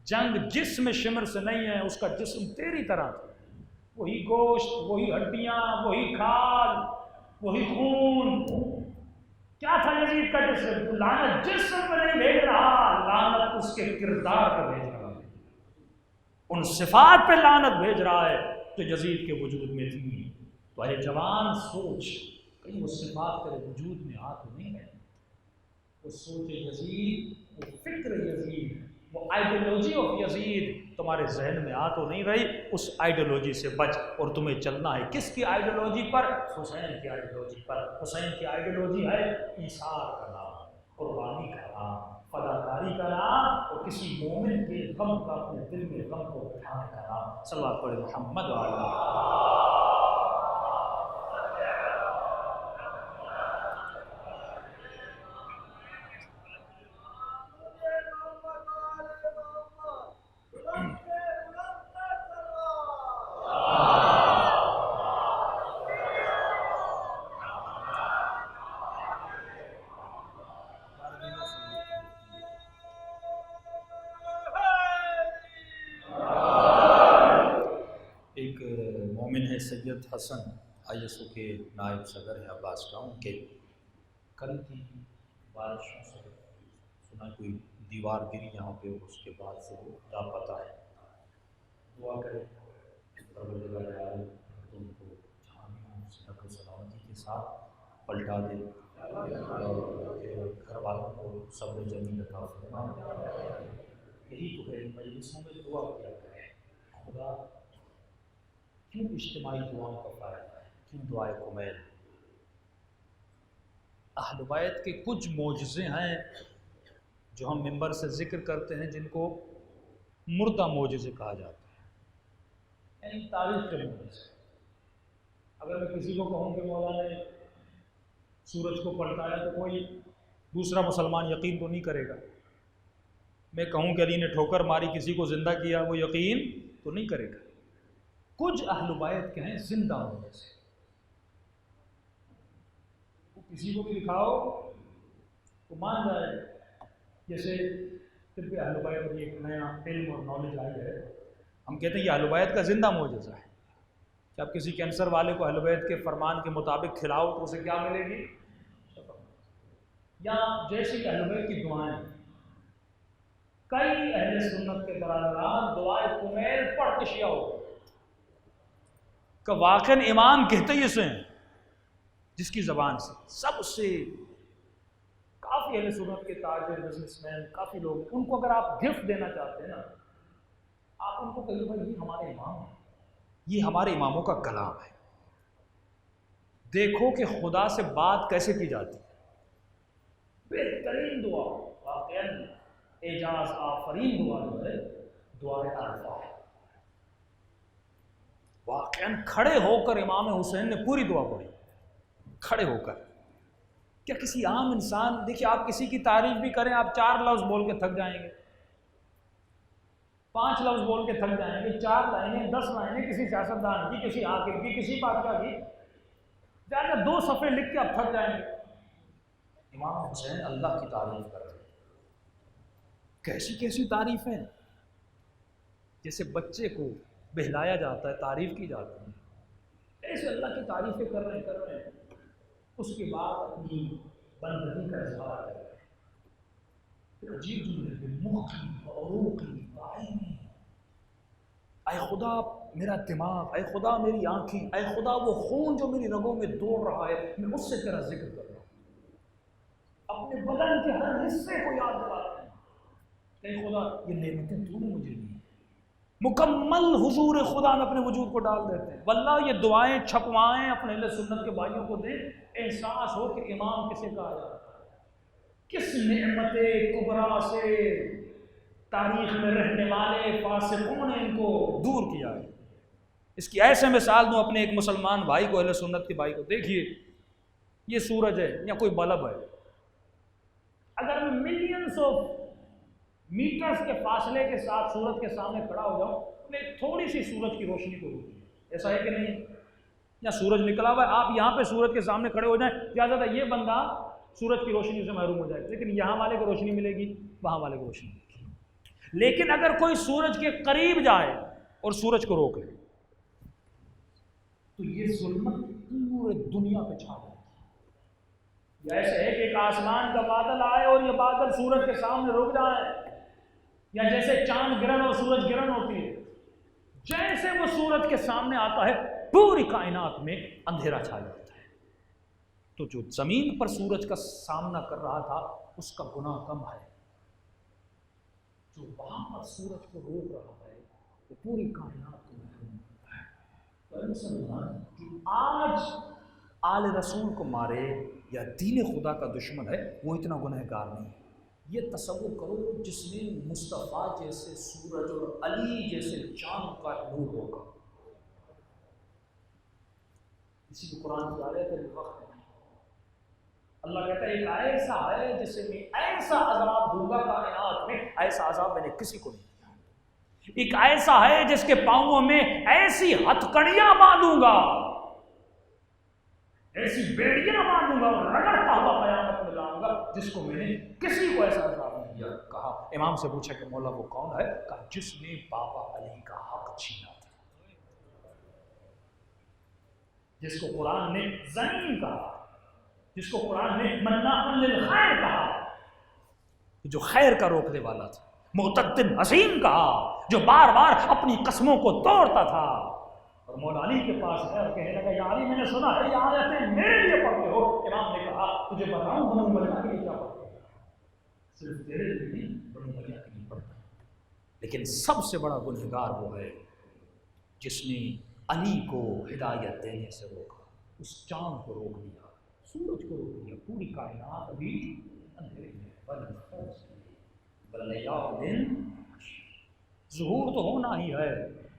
جنگ جسم شمر سے نہیں ہے، اس کا جسم تیری طرح تھا، وہی گوشت، وہی ہڈیاں، وہی کھال، وہی خون۔ کیا تھا یزید کا جسم؟ لعنت جسم پہ نہیں بھیج رہا، لعنت اس کے کردار پہ بھیج رہا ہے، ان صفات پہ لعنت بھیج رہا ہے جو یزید کے وجود میں تھی۔ تو اے جوان سوچ، کہیں وہ صفات تیرے وجود میں آ تو نہیں ہے؟ وہ سوچ یزید، وہ فکر یزید، وہ آئیڈیالوجی آف یزید تمہارے ذہن میں آ تو نہیں رہی؟ اس آئیڈیالوجی سے بچ، اور تمہیں چلنا ہے کس کی آئیڈیالوجی پر؟ حسین کی آئیڈیالوجی پر۔ حسین کی آئیڈیالوجی ہے ایثار کا نام، قربانی کا نام، فداکاری کا نام، اور کسی مومن کے غم کا، اپنے دل میں غم کو اٹھانے کا نام۔ صلوات پڑھیں محمد وعلی۔ سید حسن ISO کے نائب صدر ہیں عباس ٹاؤن کے، کل کی بارشوں سے سنا کوئی دیوار گری یہاں پہ، اس کے بعد سے وہ لاپتہ ہے۔ دعا کرے پروردگار عالم تم کو جہاں بھی ہوں صحت و سلامتی کے ساتھ پلٹا دے، اور گھر والوں کو صبر جمیل عطا فرمائے۔ یہی تو ہے، مجلسوں میں دعا کیا کرے، خدا کیوں اجتماعی دعاؤں کا فائدہ ہے، کیوں دعائے کمیل؟ اہل بیت کے کچھ معجزے ہیں جو ہم ممبر سے ذکر کرتے ہیں، جن کو مردہ معجزے کہا جاتا ہے، یعنی تاریخ کے معجزے۔ اگر میں کسی کو کہوں کہ مولا نے سورج کو پلٹایا تو کوئی دوسرا مسلمان یقین تو نہیں کرے گا۔ میں کہوں کہ علی نے ٹھوکر ماری کسی کو زندہ کیا، وہ یقین تو نہیں کرے گا۔ کچھ اہل بیت کے ہیں زندہ ہونے سے، کسی کو بھی دکھاؤ تو مان جائے۔ جیسے طب اہل بیت میں ایک نیا علم اور نالج آئی ہے، ہم کہتے ہیں یہ اہل بیت کا زندہ معجزہ ہے کہ آپ کسی کینسر والے کو اہل بیت کے فرمان کے مطابق کھلاؤ تو اسے کیا ملے گی؟ یا جیسے کہ اہل بیت کی دعائیں، کئی اہل سنت کے برادران دعائے کمیل پڑھ کے شیعہ ہو کہ واقعاً امام کہتے ہی اسے ہیں، جس کی زبان سے سب سے کافی اہل سنت کے تاجر، بزنس مین، کافی لوگ، ان کو اگر آپ گفٹ دینا چاہتے ہیں نا، آپ ان کو کہیے بھائی یہ ہمارے امام ہیں، یہ ہمارے اماموں کا کلام ہے، دیکھو کہ خدا سے بات کیسے کی جاتی ہے۔ بہترین دعا، واقعاً اعجاز آفرین دعا جو ہے دعائے عرفہ ہے۔ واقعاً کھڑے ہو کر امام حسین نے پوری دعا پڑھی، کھڑے ہو کر۔ کیا کسی عام انسان، دیکھیے آپ کسی کی تعریف بھی کریں، آپ 4 لفظ بول کے تھک جائیں گے، 5 لفظ بول کے تھک جائیں گے، 4 لائنیں 10 لائنیں کسی سیاستدان کی، کسی حاکم کی، کسی بادشاہ کی، زیادہ 2 صفحے لکھ کے آپ تھک جائیں گے۔ امام حسین اللہ کی تعریف کر رہے ہیں، کیسی کیسی تعریفیں، جیسے بچے کو بہلایا جاتا ہے، تعریف کی جاتی ہے، ایسے اللہ کی تعریفیں کر رہے ہیں۔ اس کے بعد اپنی بندگی کا اظہار کر رہے ہیں، عجیب جملے، مخی وعروقی وعینی، اے خدا میرا دماغ، اے خدا میری آنکھیں، اے خدا وہ خون جو میری رگوں میں دوڑ رہا ہے، میں اس سے تیرا ذکر کر رہا ہوں، اپنے بدن کے ہر حصے کو یاد دلاتے ہیں کہ خدا یہ نعمتیں تو نے مجھے دی، مکمل حضور خدا میں اپنے وجود کو ڈال دیتے ہیں۔ واللہ یہ دعائیں چھپوائیں، اپنے اہل سنت کے بھائیوں کو دیں، احساس ہو کہ امام کسے کہا جاتا ہے، کس نعمت کبریٰ سے تاریخ میں رہنے والے فاسقوں نے ان کو دور کیا ہے۔ اس کی ایسے مثال دوں اپنے ایک مسلمان بھائی کو، اہل سنت کے بھائی کو، دیکھیے یہ سورج ہے یا کوئی بلب ہے، اگر میں ملینز آف میٹرز کے فاصلے کے ساتھ سورج کے سامنے کھڑا ہو جاؤ، میں تھوڑی سی سورج کی روشنی کو روکیے، ایسا ہے کہ نہیں؟ یا سورج نکلا ہوا ہے، آپ یہاں پہ سورج کے سامنے کھڑے ہو جائیں، زیادہ تر یہ بندہ سورج کی روشنی سے محروم ہو جائے گا، لیکن یہاں والے کو روشنی ملے گی، وہاں والے کو روشنی ملے گی۔ لیکن اگر کوئی سورج کے قریب جائے اور سورج کو روک لے تو یہ ظلمت پورے دنیا پہ چھا جائے گی۔ ایسے ہے کہ ایک آسمان کا بادل آئے اور یہ بادل سورج کے سامنے رک جائے، یا جیسے چاند گرہن اور سورج گرہن ہوتی ہے، جیسے وہ سورج کے سامنے آتا ہے پوری کائنات میں اندھیرا چھا جاتا ہے۔ تو جو زمین پر سورج کا سامنا کر رہا تھا اس کا گناہ کم ہے، جو وہاں پر سورج کو روک رہا ہے وہ پوری کائنات کو محروم کرتا ہے۔ تو مسلمان جو آج آل رسول کو مارے یا دین خدا کا دشمن ہے وہ اتنا گنہگار نہیں ہے۔ یہ تصور کرو جس میں مصطفیٰ جیسے سورج اور علی جیسے چاند کا نور ہوگا، اسی کو قرآن کی آیت ہے وقت نہیں۔ اللہ کہتا ہے ایک ایسا ہے جسے میں ایسا عذاب دوں گا کائنات میں، ایسا عذاب میں نے کسی کو نہیں دیا۔ ایک ایسا ہے جس کے پاؤں میں ایسی ہتھکڑیاں باندھوں گا، ایسی بیڑیاں باندھوں گا اور رگڑتا ہوا قیامت میں لاؤں گا جس کو میں نے کسی کو ایسا عذاب نہیں دیا۔ کہا امام سے پوچھا کہ مولا وہ کون ہے؟ کہا جس نے بابا علی کا حق چھینا تھا، جس کو قرآن نے زنیم کہا، جس کو قرآن نے مناع للخیر کہا، جو خیر کا روکنے والا تھا، معتد حسین کہا، جو بار بار اپنی قسموں کو توڑتا تھا۔ اور مولا علی کے پاس ہے اور کہنے لگا یا علی میں نے سنا ہے یہ آیتیں میرے لیے پڑھتے ہو۔ امام نے کہا تجھے بتاؤں بنو امیہ کے لیے کیا پڑھتے ہو؟ صرف تیرے لیے نہیں، بنو امیہ کے لیے پڑھتا ہے۔ لیکن سب سے بڑا گنہگار وہ ہے جس نے علی کو ہدایت دینے سے روکا، اس چاند کو روک دیا، سورج کو روک دیا، پوری کائنات ابھی اندھیرے میں۔ ظہور تو ہونا ہی ہے،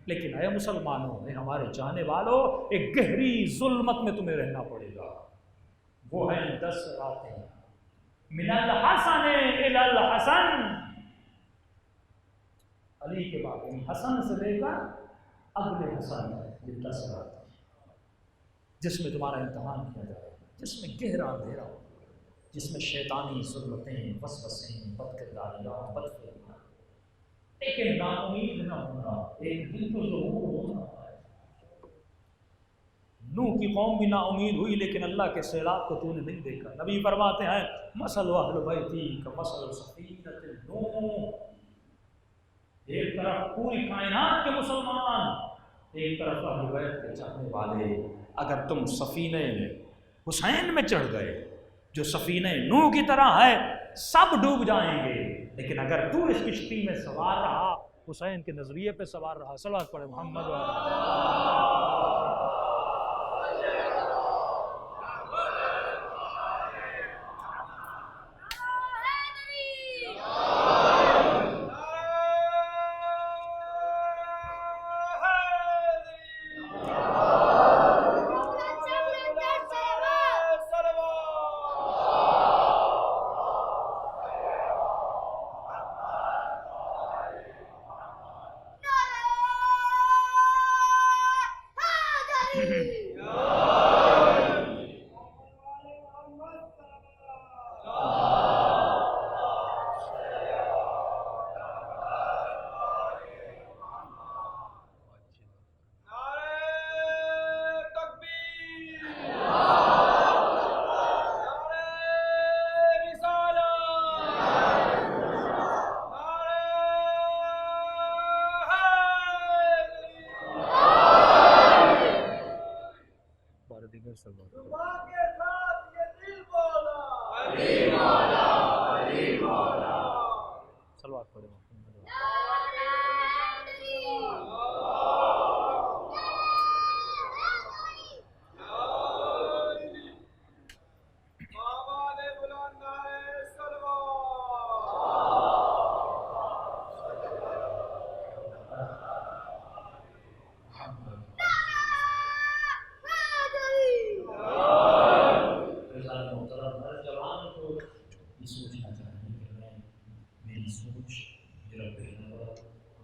لیکن اے مسلمانوں اے ہمارے چاہنے والوں، ایک گہری ظلمت میں تمہیں رہنا پڑے گا۔ وہ ہیں 10 راتیں من الحسن الی الحسن، علی کے بعد حسن سے لے کر اگلے حسن، یہ 10 راتیں جس میں تمہارا امتحان کیا جائے گا، جس میں گہرا اندھیرا ہو، جس میں شیطانی ظلمتیں، وسوسیں، بدکرداریاں، بدفعلیاں، لیکن نا امید نہ ہونا، ایک دن تو ظہور ہونا ہے۔ نوح کی قوم بھی نا امید ہوئی لیکن اللہ کے سیلاب کو تو نے نہیں دیکھا۔ نبی فرماتے ہیں مثل اہل بیتی کمثل سفینۃ نوح، ایک طرف پوری کائنات کے مسلمان، ایک طرف اہل بیت کے چاہنے والے، اگر تم سفینے میں حسین میں چڑھ گئے جو سفینہ نوح کی طرح ہے سب ڈوب جائیں گے، لیکن اگر تو اس کشتی میں سوار رہا، حسین کے نظریے پہ سوار رہا، صلوات پڑھے محمد میری سوچ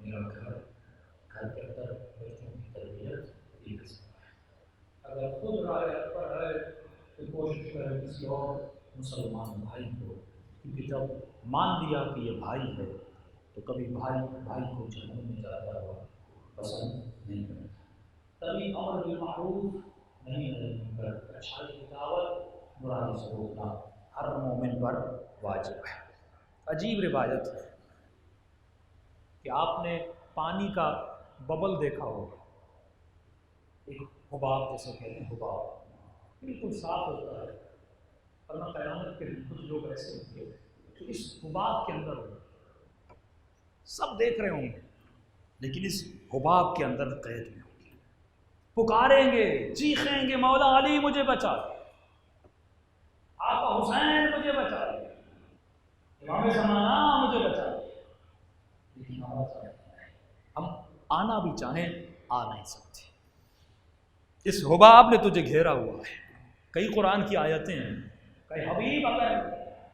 میرا گھر کے اندر بچوں کی تربیت کی جا سکتا ہے۔ اگر خود رائے پر ہے تو کوشش کرے کسی اور مسلمان بھائی کو، کیونکہ جب مان لیا کہ یہ بھائی ہے تو کبھی بھائی کو جہنم میں جاتا ہوا پسند نہیں کرتا۔ تبھی امر بالمعروف نہیں ہے، اچھائی کی دعوت، برائی سے روکنا ہر مومن پر واجب ہے۔ عجیب روایت ہے کہ آپ نے پانی کا ببل دیکھا ہوگا، ایک حباب جیسے کہتے ہیں، حباب بالکل صاف ہوتا ہے، ورنہ قیامت کے دن کچھ لوگ ایسے ہوں گے کہ اس حباب کے اندر ہوں، سب دیکھ رہے ہوں گے لیکن اس حباب کے اندر قید میں ہوں گے، پکاریں گے، چیخیں گے، مولا علی مجھے بچا، آقا حسین مجھے بچا، امام زمانہ مجھے بچا، لیکن ہم آنا بھی چاہیں آ نہیں سکتے، اس حباب نے تجھے گھیرا ہوا ہے۔ کئی قرآن کی آیتیں ہیں کہ حبیب اگر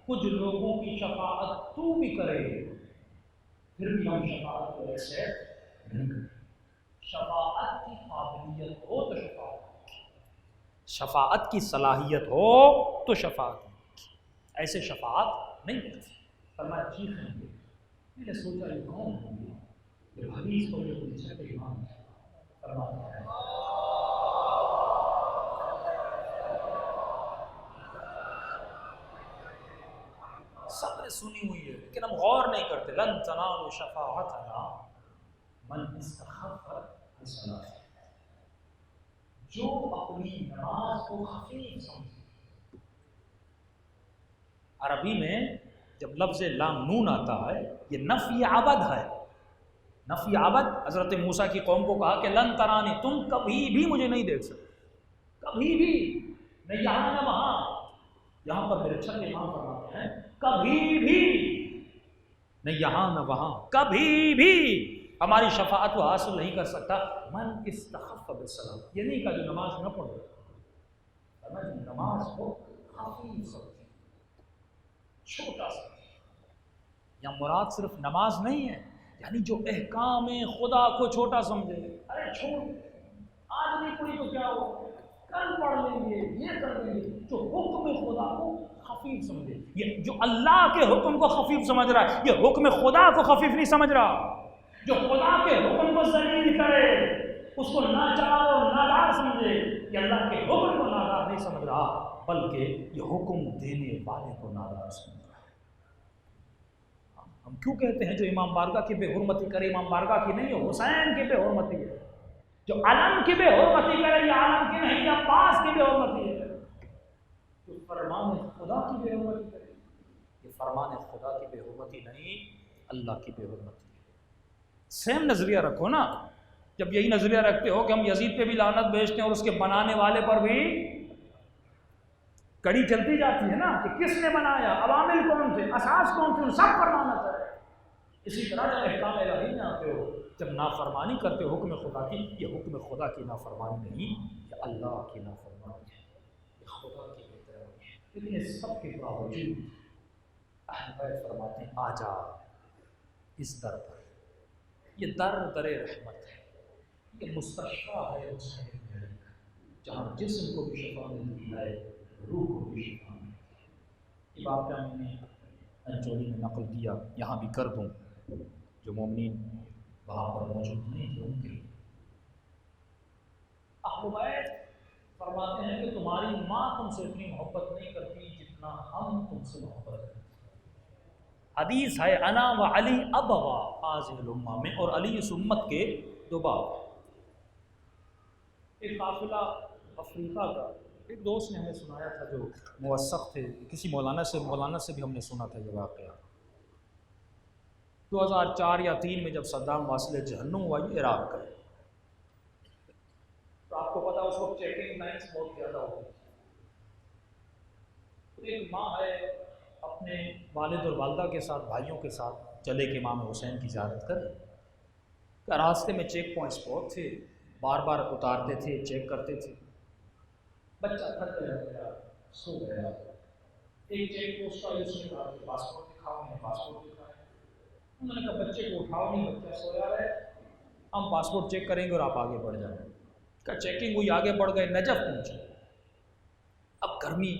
کچھ لوگوں کی شفاعت تو بھی کرے پھر بھی ہم شفاعت کو ایکسپٹ نہیں کریں۔ شفاعت کی قابلیت ہو تو شفاعت کی صلاحیت ہو تو شفاعت، ایسے شفاعت نہیں ملتی۔ فرمایا چیخیں گے، میں نے سوچا یہ کون ہوں گے، جب حدیث کو یہ پوچھا کہ امام فرماتا ہے سب نے سنی ہوئی ہے لیکن ہم غور نہیں کرتے، لن تنالوا شفاعتنا من استخف بصلاۃ، جو اپنی نماز کو خفیف سمجھے۔ عربی میں جب لفظ لام نون آتا ہے یہ نفی عبد ہے، نفی عبد۔ حضرت موسیٰ کی قوم کو کہا کہ لن ترانی، تم کبھی بھی مجھے نہیں دیکھ سکتے، کبھی بھی، نہ یہاں نہ وہاں۔ یہاں پر میرے چھٹے امام فرماتے ہیں کبھی بھی، نہ یہاں نہ وہاں، کبھی بھی ہماری شفاعت کو حاصل نہیں کر سکتا۔ من استخف بالصلاۃ، یہ نہیں کہا جو نماز نہ پڑھو، نماز کو خفیف سمجھے، چھوٹا سمجھے۔ یا مراد صرف نماز نہیں ہے، یعنی جو احکام خدا کو چھوٹا سمجھے، ارے چھوڑ آج نہیں پڑھی تو کیا ہو، کل پڑھ لیں گے، یہ کر لیں گے۔ جو حکم خدا کو خفیف سمجھے، یہ جو اللہ کے حکم کو خفیف سمجھ رہا ہے یہ حکم خدا کو خفیف نہیں سمجھ رہا۔ جو خدا کے حکم کو ذلیل کرے، اس کو ناچار اور نادار سمجھے، یہ اللہ کے حکم کو نادار نہیں سمجھ رہا بلکہ یہ حکم دینے والے کو نادار سمجھ رہا ہے۔ ہم کیوں کہتے ہیں جو امام بارگاہ کی بے حرمتی کرے امام بارگاہ کی نہیں ہے، حسین کی بے حرمتی ہے۔ جو علم کی بے حرمتی کرے یہ عالم کی نہیں، یہ عباس کی بے حرمتی ہے۔ جو فرمان خدا کی بے حرمتی کرے یہ فرمان خدا کی بے حرمتی نہیں، اللہ کی بے حرمتی ہے۔ سیم نظریہ رکھو نا، جب یہی نظریہ رکھتے ہو کہ ہم یزید پہ بھی لعنت بھیجتے ہیں اور اس کے بنانے والے پر بھی کڑی چلتی جاتی ہے نا کہ کس نے بنایا، عوامل کون تھے، اساس کون تھے، ان سب پر لعنت ہے۔ اسی طرح جب احکام الہی میں آتے ہو، جب نافرمانی کرتے ہو حکم خدا کی، یہ حکم خدا کی نافرمانی نہیں، یہ اللہ کی نافرمانی ہے، یہ خدا کی بےحترمی ہے۔ لیکن اس سب کے باوجود اہل بیت فرماتے ہیں آ جا اس در پر، یہ در رحمت ہے، یہ مستشفیٰ ہے حسین میں، جہاں جسم کو بھی شفا ملتی ہے، روح کو بھی شفا ملتی ہے۔ یہ واقعہ میں نے انجولی میں نقل کیا، یہاں بھی کر دوں، جو مومنین وہاں پر موجود نہیں تھے ان کے لیے۔ اہل بیت فرماتے ہیں کہ تمہاری ماں تم سے اتنی محبت نہیں کرتی جتنا ہم تم سے محبت کرتے ہیں۔ حدیث ہے انا و علی ابوا هذه الامہ میں، اور علی اس امت کے دو باپ۔ ایک قافلہ افریقہ کا، ایک دوست نے ہمیں سنایا تھا جو موثق تھے، کسی مولانا سے بھی ہم نے سنا تھا یہ واقعہ۔ 2004 یا 3 میں جب صدام واصل جہنم ہوا یہ عراق کا، تو آپ کو پتا اس وقت چیکنگ لائنس بہت زیادہ ہوتی تھی۔ ایک ماں ہے اپنے والد اور والدہ کے ساتھ، بھائیوں کے ساتھ چلے کہ امام حسین کی زیارت کر، راستے میں چیک پوائنٹس بہت تھے، بار بار اتارتے تھے، چیک کرتے تھے۔ بچہ تھک گیا، سو گیا۔ ایک چیک پوسٹ کا اس نے کہا کہ پاسپورٹ دکھاؤ، میں پاسپورٹ دکھایا، انہوں نے کہا بچے کو اٹھاؤ نہیں، بچہ سویا رہے، ہم پاسپورٹ چیک کریں گے اور آپ آگے بڑھ جائیں۔ کا چیکنگ ہوئی، آگے بڑھ گئے، نجف پہنچے۔ اب گرمی،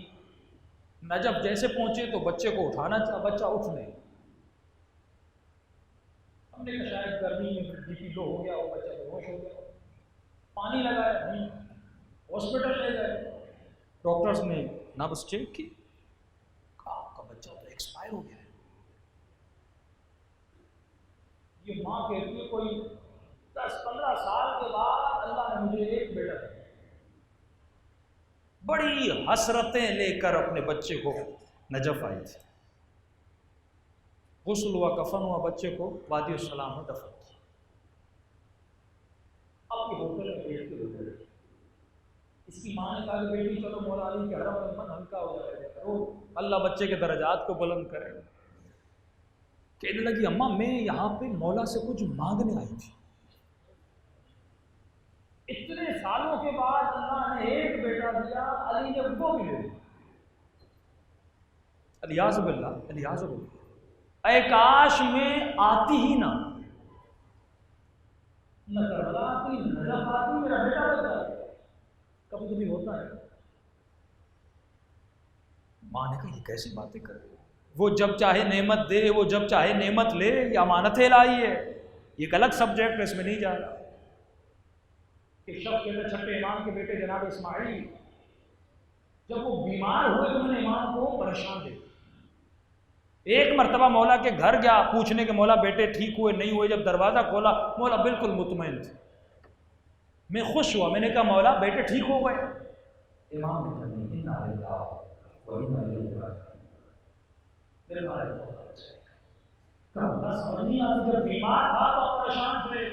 نجف جیسے پہنچے تو بچے کو اٹھانا چاہا، بچہ اٹھ نہیں۔ ہم نے کہا شاید گرمی میں بی پی لو ہو گیا اور بچہ بے ہوش ہو گیا، پانی لگایا نہیں، ہاسپٹل لے گئے، ڈاکٹرز نے نبض چیک کی، کہا آپ کا بچہ تو ایکسپائر ہو گیا ہے۔ یہ ماں کہتی ہے کوئی 10-15 سال کے بعد اللہ نے مجھے ایک بیٹا دیا، بڑی حسرتیں لے کر اپنے بچے کو نجف آئی تھی، غسل ہوا، کفن ہوا، بچے کو وادی السلام میں دفن کیا۔ اب یہ ہوٹل میں بیٹھ کے ہوئے، اس کی ماں نے کہا کہ بیٹی چلو مولا علی کے حرم میں من ہلکا ہو جائے گا، رو اللہ بچے کے درجات کو بلند کرے گا۔ کہنے لگی اماں میں یہاں پہ مولا سے کچھ مانگنے آئی تھی، اتنے سالوں کے بعد اللہ نے ایک بیٹا دیا، علی نے وہ بھی لے لیا۔ الیاذ باللہ، الیاذ باللہ، اے کاش میں آتی ہی نہ کربلا آتی، نجف آتی، میرا بیٹا بچ جاتا۔ کبھی کبھی ہوتا ہے۔ ماں نے کہا یہ کیسی باتیں کر رہے ہو، وہ جب چاہے نعمت دے، وہ جب چاہے نعمت لے، یہ امانت الہی ہے، یہ ایک الگ سبجیکٹ ہے، اس میں نہیں جا رہا۔ کہ شخص کے چھٹے امام کے بیٹے جناب اسماعیل جب وہ بیمار ہوئے تو میں نے امام کو پریشان دیکھا، ایک مرتبہ مولا کے گھر گیا پوچھنے کے مولا بیٹے ٹھیک ہوئے نہیں ہوئے، جب دروازہ کھولا مولا بالکل مطمئن تھے، میں خوش ہوا، میں نے کہا مولا بیٹے ٹھیک ہو گئے؟ امام نے کہا نہیں، انا للہ و انا الیہ راجعون، میرے بارے میں سمجھ نہیں آتی، جب بیمار تھا تو پریشان تھے،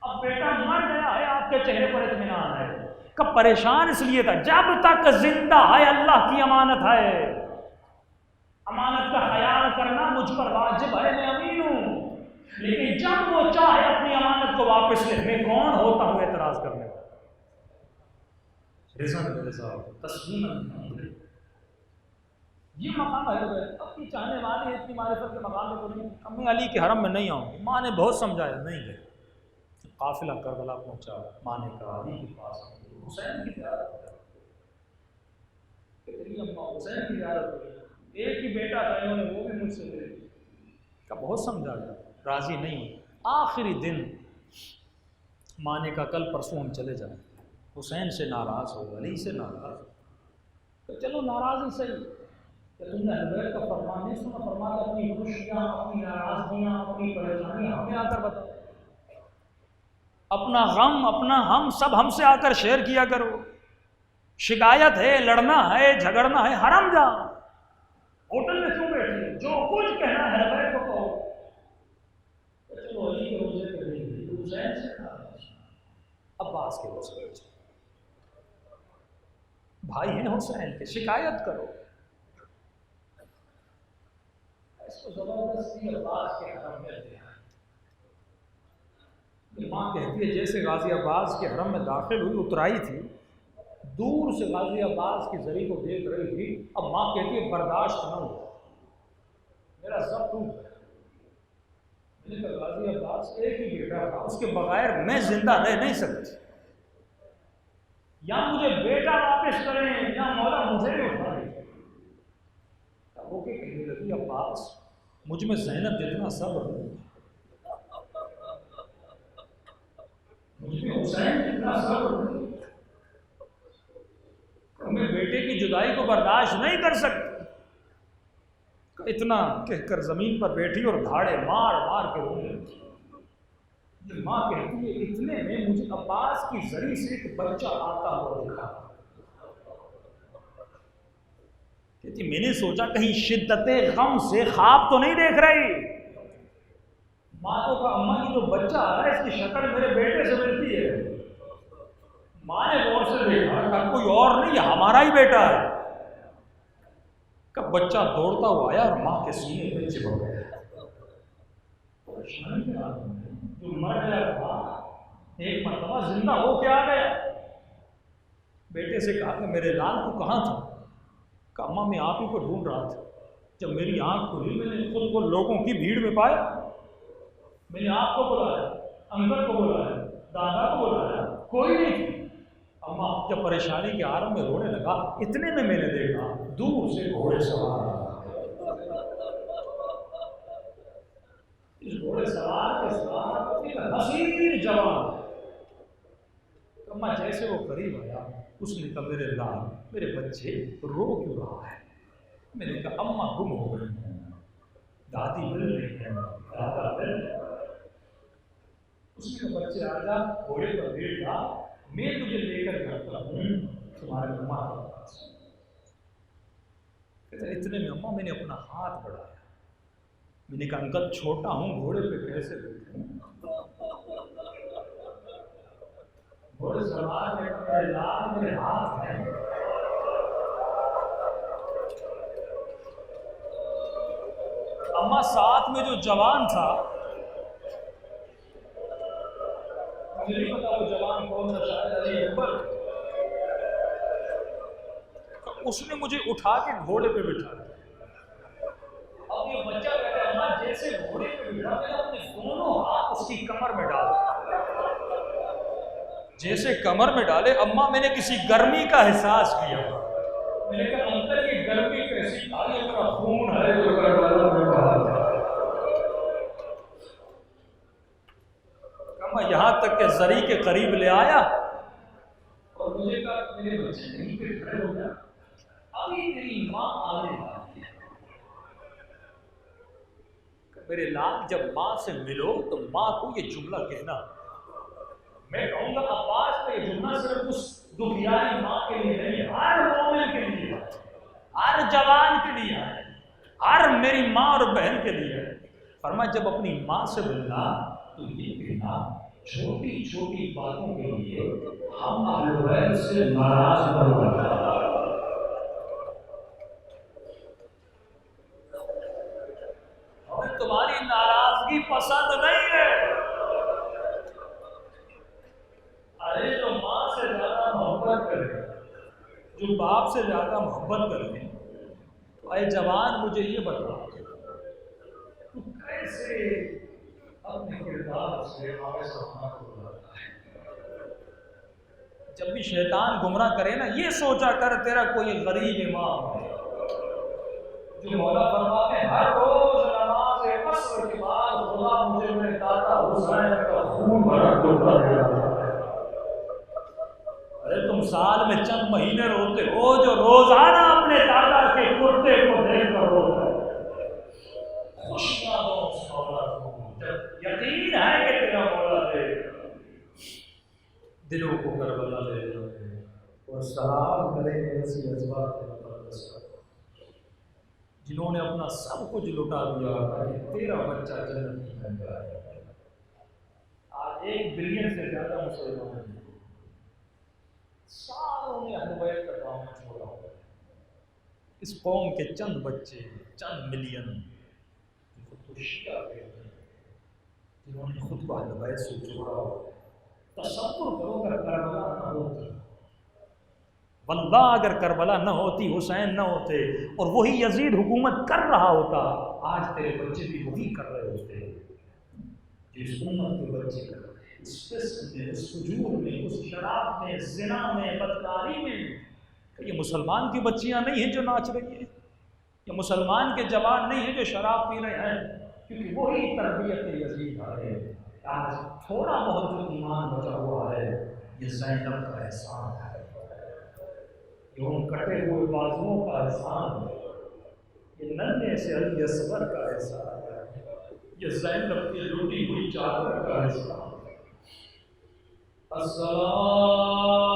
اب بیٹا مر گیا ہے آپ کے چہرے پر اطمینان ہے۔ کب پریشان اس لیے تھا جب تک زندہ ہے اللہ کی امانت ہے، امانت کا خیال کرنا مجھ پر واجب ہے، میں امین ہوں، لیکن جب وہ چاہے اپنی امانت کو واپس لے، میں کون ہوتا ہوں اعتراض کرنے کا؟ رضا تسلیم، یہ مقام ہے۔ اپنی چاہنے والے اتنی معرفت کے مقام پہ نہیں، میں علی کے حرم میں نہیں آؤں گی، ماں نے بہت سمجھایا، نہیں گئے، قافلہ کربلا پہنچا، ماں نے کہا علی کے پاس حسین کی زیارت کتنی اماں حسین کی زیارت ہوئی، ایک ہی بیٹا تھا انہوں نے وہ بھی مجھ سے لے کا بہت سمجھایا، راضی نہیں ہوئی۔ آخری دن ماں نے کہا کل پرسوں ہم چلے جائیں، حسین سے ناراض ہو، علی سے ناراض ہو، تو چلو ناراض ہی صحیح، کہ تم نے اہل بیت کا فرمان نہیں سنا، فرمایا اپنی خوشیاں، اپنی ناراضگیاں، اپنی پریشانیاں ہمیں آ کر بتاؤ، اپنا غم، اپنا ہم سب ہم سے آ کر شیئر کیا کرو، شکایت ہے، لڑنا ہے، جھگڑنا ہے، حرم جا، ہوٹل میں کیوں بیٹھے، جو کچھ کہنا ہے بیت کو کہو۔ چلو علی کے روزے پہ نہیں، حسین سے ناراض، عباس کے روزے پہ بھائی ہیں حسین کے، شکایت کرو، اس کو زبردستی عباس کے حرم میں دیا۔ ماں کہتی ہے جیسے غازی عباس کے حرم میں داخل ہوئی، اترائی تھی، دور سے غازی عباس کی زری کو دیکھ رہی تھی، اب ماں کہتی ہے برداشت نہ ہو، میرا سب ٹوٹ گیا، میں نے کہا غازی عباس ایک ہی بیٹا تھا، اس کے بغیر میں زندہ رہ نہیں سکتی، یا مجھے بیٹا واپس کریں یا مولا مجھے بھی اٹھا لیں۔ وہ کہ کہنے لگی عباس مجھ میں زینب جتنا صبر نہیں، مجھ میں حسین جتنا صبر نہیں، میں بیٹے کی جدائی کو برداشت نہیں کر سکتی۔ اتنا کہہ کر زمین پر بیٹھی اور دھاڑے مار مار کے رونے لگی۔ ماں کہتی ہے اتنے میں مجھے عباس کی زری سے ایک بچہ آتا ہوا دکھا، کہتی میں نے سوچا کہیں شدت غم سے خواب تو نہیں دیکھ رہی، ماں کو کہا اماں یہ جو بچہ آ رہا ہے اس کی شکل میرے بیٹے سے ملتی ہے۔ ماں نے غور سے دیکھا، کہا کوئی اور نہیں ہمارا ہی بیٹا ہے، کہ بچہ دوڑتا ہوا آیا اور ماں کے سینے میں چپک گیا۔ جو مر گیا تھا ایک مرتبہ زندہ ہو کے آ گیا۔ بیٹے سے کہا کہ میرے لال کو کہاں تھا؟ کہا اماں میں آپ ہی کو ڈھونڈ رہا تھا، جب میری آنکھ کھلی میں نے خود کو لوگوں کی بھیڑ میں پایا، میں نے آپ کو بلایا، انکل کو بلایا، دادا کو بلایا، کوئی نہیں تھی۔ اما جب پریشانی کے عالم میں رونے لگا، اتنے میں نے دیکھا دور سے گھوڑے سوار آ رہا۔ اس گھوڑے سوار کے ساتھ ایک حسین جوان۔ اما جیسے وہ قریب آیا، اس نے کہا میرے لال، میرے بچے رو کیوں رہا ہے؟ میں نے کہا اما گم ہو گئی ہیں، دادی مل رہی ہیں، دادا مل رہے ہیں۔ اس نے کہا بچے آجا، گھوڑے پر بیٹھ جا، میں تجھے لے کر جاتا ہوں تمہارے اماں کے پاس۔ کہتا اتنے میں اماں میں نے اپنا ہاتھ بڑھایا، میں نے کہا انکل چھوٹا ہوں، گھوڑے پہ کیسے بیٹھوں؟ گھوڑے سوار نے کہا میرے لال میرے ہاتھ ہیں۔ اما ساتھ میں جو جوان تھا، مجھے نہیں پتا وہ جوان کون تھا، شاید علی اکبر، اس نے مجھے اٹھا کے گھوڑے پہ بٹھا دیا۔ اب یہ بچہ کہتا ہے اماں جیسے گھوڑے پہ بٹھا کے اپنے دونوں ہاتھ اس کی کمر میں ڈال، جیسے کمر میں ڈالے اماں میں نے کسی گرمی کا احساس کیا۔ میں نے کہا انکل یہ گرمی کیسی آئی، میرا خون ہے جو کربلا میں بہا۔ یہاں تک کہ زری کے قریب لے آیا اور مجھے کہا میرے بچے نہیں پہ کھڑے ہو گیا، ابھی تیری ماں آنے والی ہے۔ میرے لال جب ماں سے ملو تو ماں کو یہ جملہ کہنا، میں کہوں گا عباس کا یہ جملہ صرف اس دکھیاری ماں کے لیے نہیں، ہر مومن کے لیے، ہر جوان کے لیے ہے، ہر میری ماں اور بہن کے لیے ہے۔ فرمایا جب اپنی ماں سے ملنا تو یہ کہنا چھوٹی چھوٹی باتوں کے لیے ہم اہل بیت سے ناراض نہ ہو جائیں۔ ہمیں تمہاری ناراضگی پسند نہیں ہے۔ ارے جو ماں سے زیادہ محبت کرے، جو باپ سے زیادہ محبت کرے، تو اے جوان مجھے یہ بتا تو کیسے اپنے کردار سے آگے سامنا کو لاتا ہے؟ جب بھی شیطان گمراہ کرے نا، یہ سوچا کر تیرا کوئی غریب امام ہے جو مولا فرماتے ہیں ہر روز نماز عصر کے بعد خدا مجھے میرے دادا حسین کا خون بھرا ٹوٹا دیا۔ ارے تم سال میں چند مہینے روتے ہو جو روزانہ اپنے دادا کے کرتے کو دیکھ کر روتے ہو، خوشیاں دو اس مولا کو، جب یقین ہے کہ تیرا مولا دے دلوں کو کربلا دے اور سلام کریں ایسی ازواج مقدس جنہوں نے اپنا سب کچھ لٹا دیا تاکہ تیرا بچہ جنت بن جائے۔ آج 1 بلین سے زیادہ مسلمان ہیں، ساروں نے اہل بیت کا کام چھوڑا ہوا ہے۔ اس قوم کے چند بچے، چند ملین جو خود کو شیعہ کہتے ہیں، جنہوں نے خود کو اہل بیت سے جوڑا ہوا ہے۔ تصور کرو اگر کربلا نہ ہوتی، واللہ اگر کربلا نہ ہوتی، حسین نہ ہوتے اور وہی یزید حکومت کر رہا ہوتا، آج تیرے بچے بھی وہی کر رہے ہوتے جس امت کے بچے کر رہے ہیں، اس فسق میں، اس فجور میں، اس شراب میں، زنا میں، بدکاری میں۔ کہ یہ مسلمان کی بچیاں نہیں ہیں جو ناچ رہی ہیں، یہ مسلمان کے جوان نہیں ہیں جو شراب پی رہے ہیں، کیونکہ وہی تربیت یزید ہے۔ آج تھوڑا بہت جو ایمان بچا ہوا ہے یہ زینب کا احسان ہے، یہ ان کٹے ہوئے بازوؤں کا احسان ہے، یہ ننھے سے علی اصغر کا احسان ہے، یہ زینب کی لوٹی ہوئی چادر کا احسان ہے۔ السلام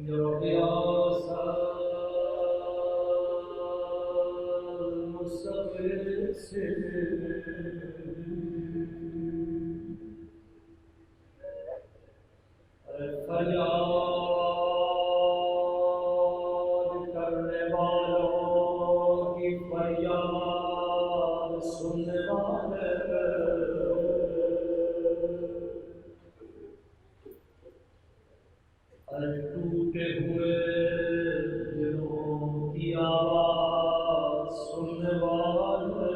جو قیاس مستقبل سے فریاد کرنے والوں کی فریاد سننے والے ٹوٹے ہوئے دلوں کی آواز سننے والے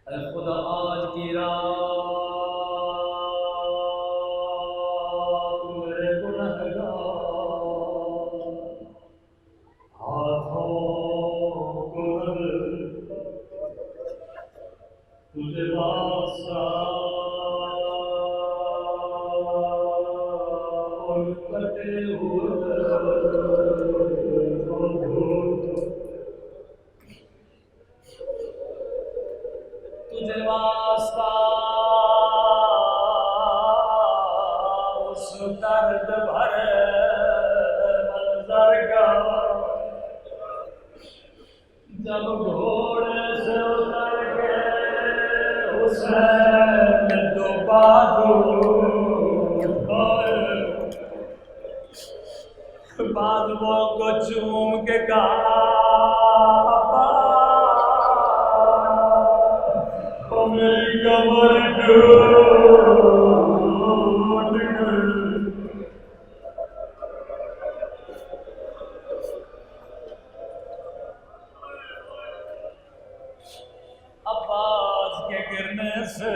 اے خدا آج کی رات میرے گنہگار ہاتھوں کو تجھے واسطہ کٹے ہوئے تجھے واسطہ اس درد بھرے منظر کا جب گھوڑے سے اتر کے حسین دو بازو بازووں کو چوم کے کہا میری کمر ٹوٹ گئی عباس کے گرنے سے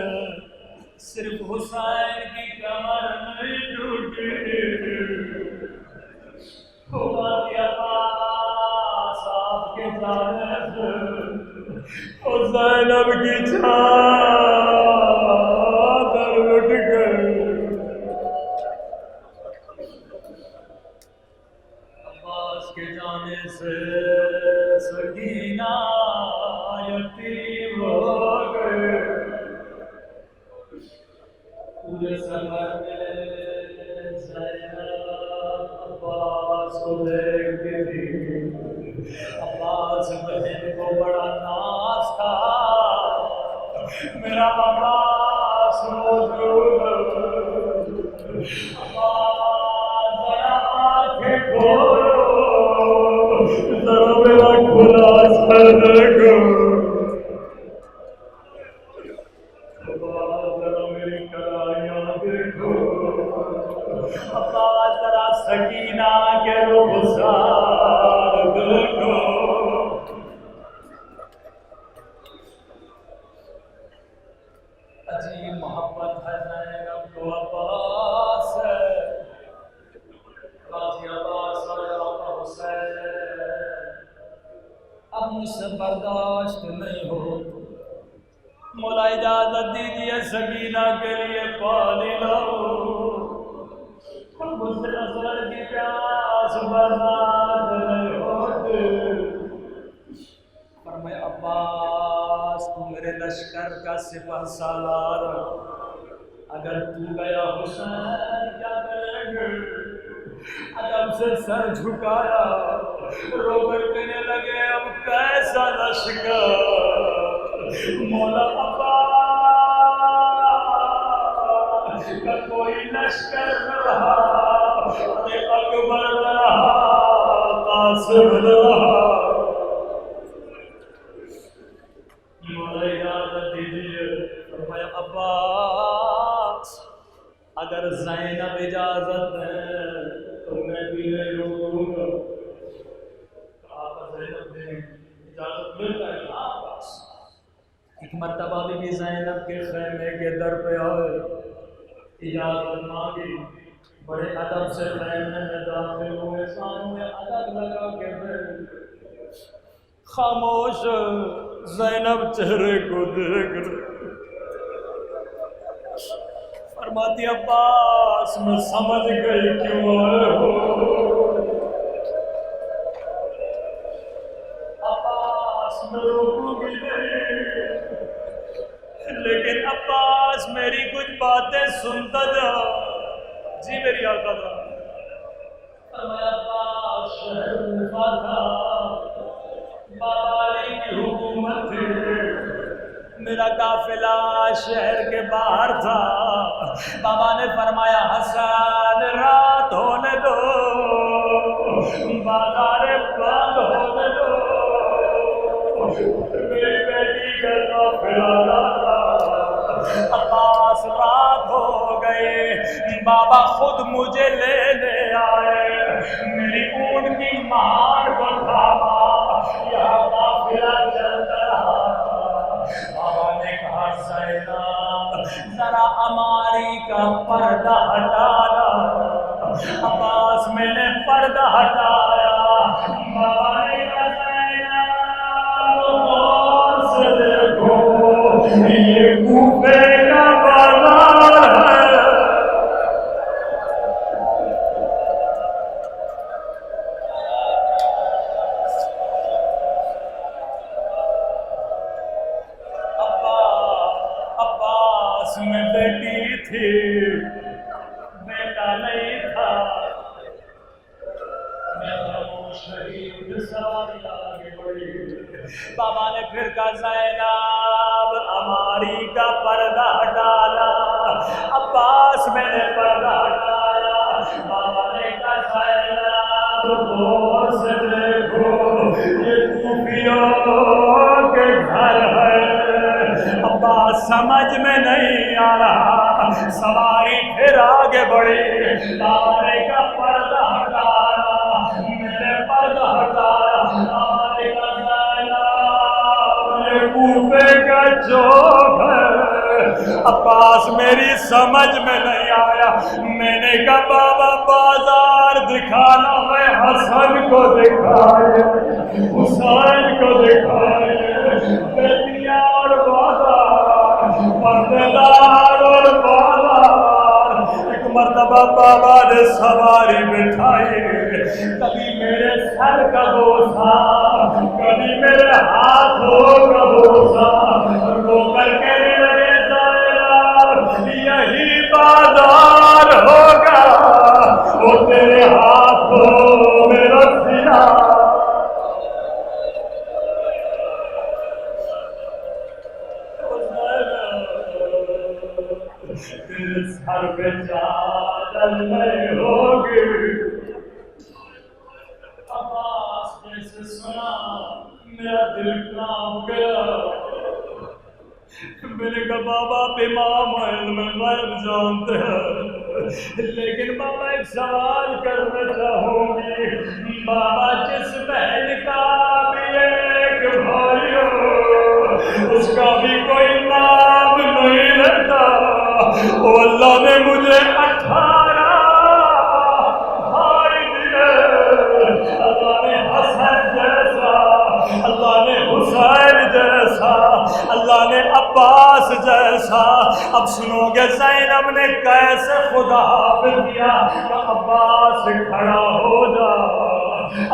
صرف حسین کی کمر نہیں ٹوٹی عباس آپ کے جانے سے زینب کی چادر اٹھ گئی عباس کے جانے سے سکینہ یتیم ہو گئے پورے سفر میں زینب عباس کو دیکھتی تھی عباس بہن کو بڑا ناز تھا میرا عباس موجود عباس ذرا آنکھیں کھولو ذرا میرا کھلا سر دیکھو عباس ذرا میری کرائیاں دیکھو عباس ذرا سکینہ کے رخسار دیکھو عجیب محبت ہے زینب کو عباس سے غازی عباس اور آقا حسین اب مجھ سے برداشت نہیں ہو مولا اجازت دیجیے سکینہ کے لیے پانی لاؤ مجھ سے اثر کی پیاس برداشت نہیں ہوتی فرمایا عباس تو میرے لشکر کا سپہ سالار اگر تو گیا حسین کیا کریں گے ادب سے سر جھکایا رو کر کہنے لگے اب کیسا لشکر مولا عباس کا کوئی لشکر نہ رہا اکبر نہ رہا قاسم نہ رہا مولا اجازت دیجیے فرمایا عباس اگر زینب اجازت ہے تو میں بھی نہیں روکوں گا آقا زینب نے اجازت مل گئی عباس ایک مرتبہ بھی زینب کے خیمے کے در پہ آئے اجازت مانگی بڑے ادب سے خیمے میں داخل ہوئے سامنے ادب لگا کے بیٹھ خاموش زینب چہرے کو دیکھ رہے فرماتی عباس میں سمجھ گئی کیوں آئے ہو عباس میں روکوں گی نہیں لیکن عباس عباس میری کچھ باتیں سنتا جا. جی میری آقا تھا. فرمایا عباس شہر کوفہ تھا، بابا علی کی حکومت تھی، میرا قافلہ شہر کے باہر تھا. بابا نے فرمایا حسن رات ہونے دو، بازار بند ہونے دو، میری بیٹی کا قافلہ تھا. عباس رات ہو گئی، بابا خود مجھے لینے آئے، میری اونٹ کی مہار کو تھاما، یہاں قافلہ چلتا رہا. بابا نے کہا زینب ذرا عماری کا پردہ ہٹانا. عباس میں نے پردہ ہٹایا. بابا نے کہا زینب غور سے دیکھو، یہ کوفے کا بازار ہے. میں بیٹی تھی، بیٹا نہیں تھا. میں خاموش رہی، سواری آگے بڑھی. بابا نے پھر کہا زینب عماری کا پردہ ہٹانا. عباس میں نے پردہ ہٹایا. بابا نے کہا زینب غور سے دیکھو، یہ کوفیوں کے گھر ہے. عباس سمجھ میں نہیں آ رہا. سواری پھر آگے بڑھی. بابا کا پردہ ہٹایا، میرے پردہ ہٹایا. بابا کا زینب کوفے کا چوک ہے. عباس میری سمجھ میں نہیں آیا. میں نے کہا بابا بازار دکھانا ہے، حسن کو دکھائے، حسین کو دکھائے، بیٹیاں اور بازار، پردےدار اور بازار. ایک مرتبہ بابا نے سواری بٹھائی، کبھی میرے سر کا بوسا، کبھی میرے ہاتھوں کا بوسا. رو کر کے لگے زینب یہی بازار ہوگا، وہ تیرے ہاتھوں میں رسیاں. تیرے سر پہ چادر نہیں ہوگی. عباس جیسے سنا میرا دل کانپ گیا. میں نے کہا بابا امام علم غیب جانتے ہیں، لیکن بابا ایک سوال کرنا چاہوں گی. بابا جس بہن کا بھی ایک بھائی ہو، اس کا بھی کوئی نام نہیں لیتا. وہ اللہ نے مجھے 18 بھائی دیے. اللہ نے حسن جیسا، اللہ نے حسین جیسا، اللہ نے عباس جیسا. اب سنو گے زینب نے کیسے خدا حافظ کیا. عباس کھڑا ہو جا.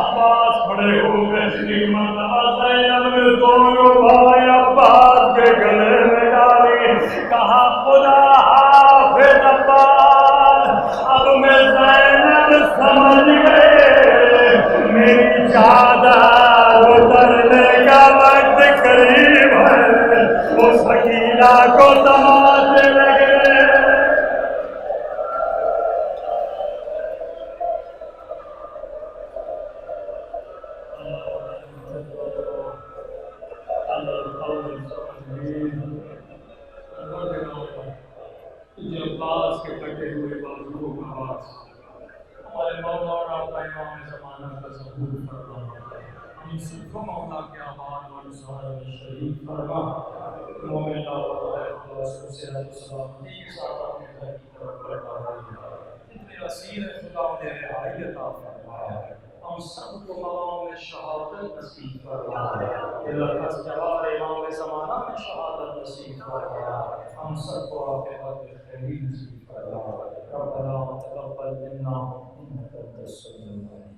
عباس کھڑے ہو گئے. ایک مرتبہ زینب نے دونوں بھائی عباس کے گلے میں ڈالی. کہا خدا حافظ عباس. اب میں زینب سمجھ گئے میری چادر اترنے کا وقت قریب ہے. اس سکینہ کو تماشے لگے. عباس کے کٹے ہوئے بازو کا آواز ہمارے مولانا پیغام زمانہ کا ظہور فرما. ہم سب کو مولا کے آباد و نثار شریف فرما. مومن اللہ سے سلامتی کے ساتھ اپنے گھر کی طرف بڑھا رہی ہے. جتنے اسیر خدا نے رہائی عطا فرما. ہم سب کو مقام میں شہادت نصیب فرما. لفظ جوار امام زمانہ میں شہادت نصیب فرما. ہم سب کو آپ کے حق خیری نصیب فرما. ربنا تقبل منا انک انت السمیع العلیم.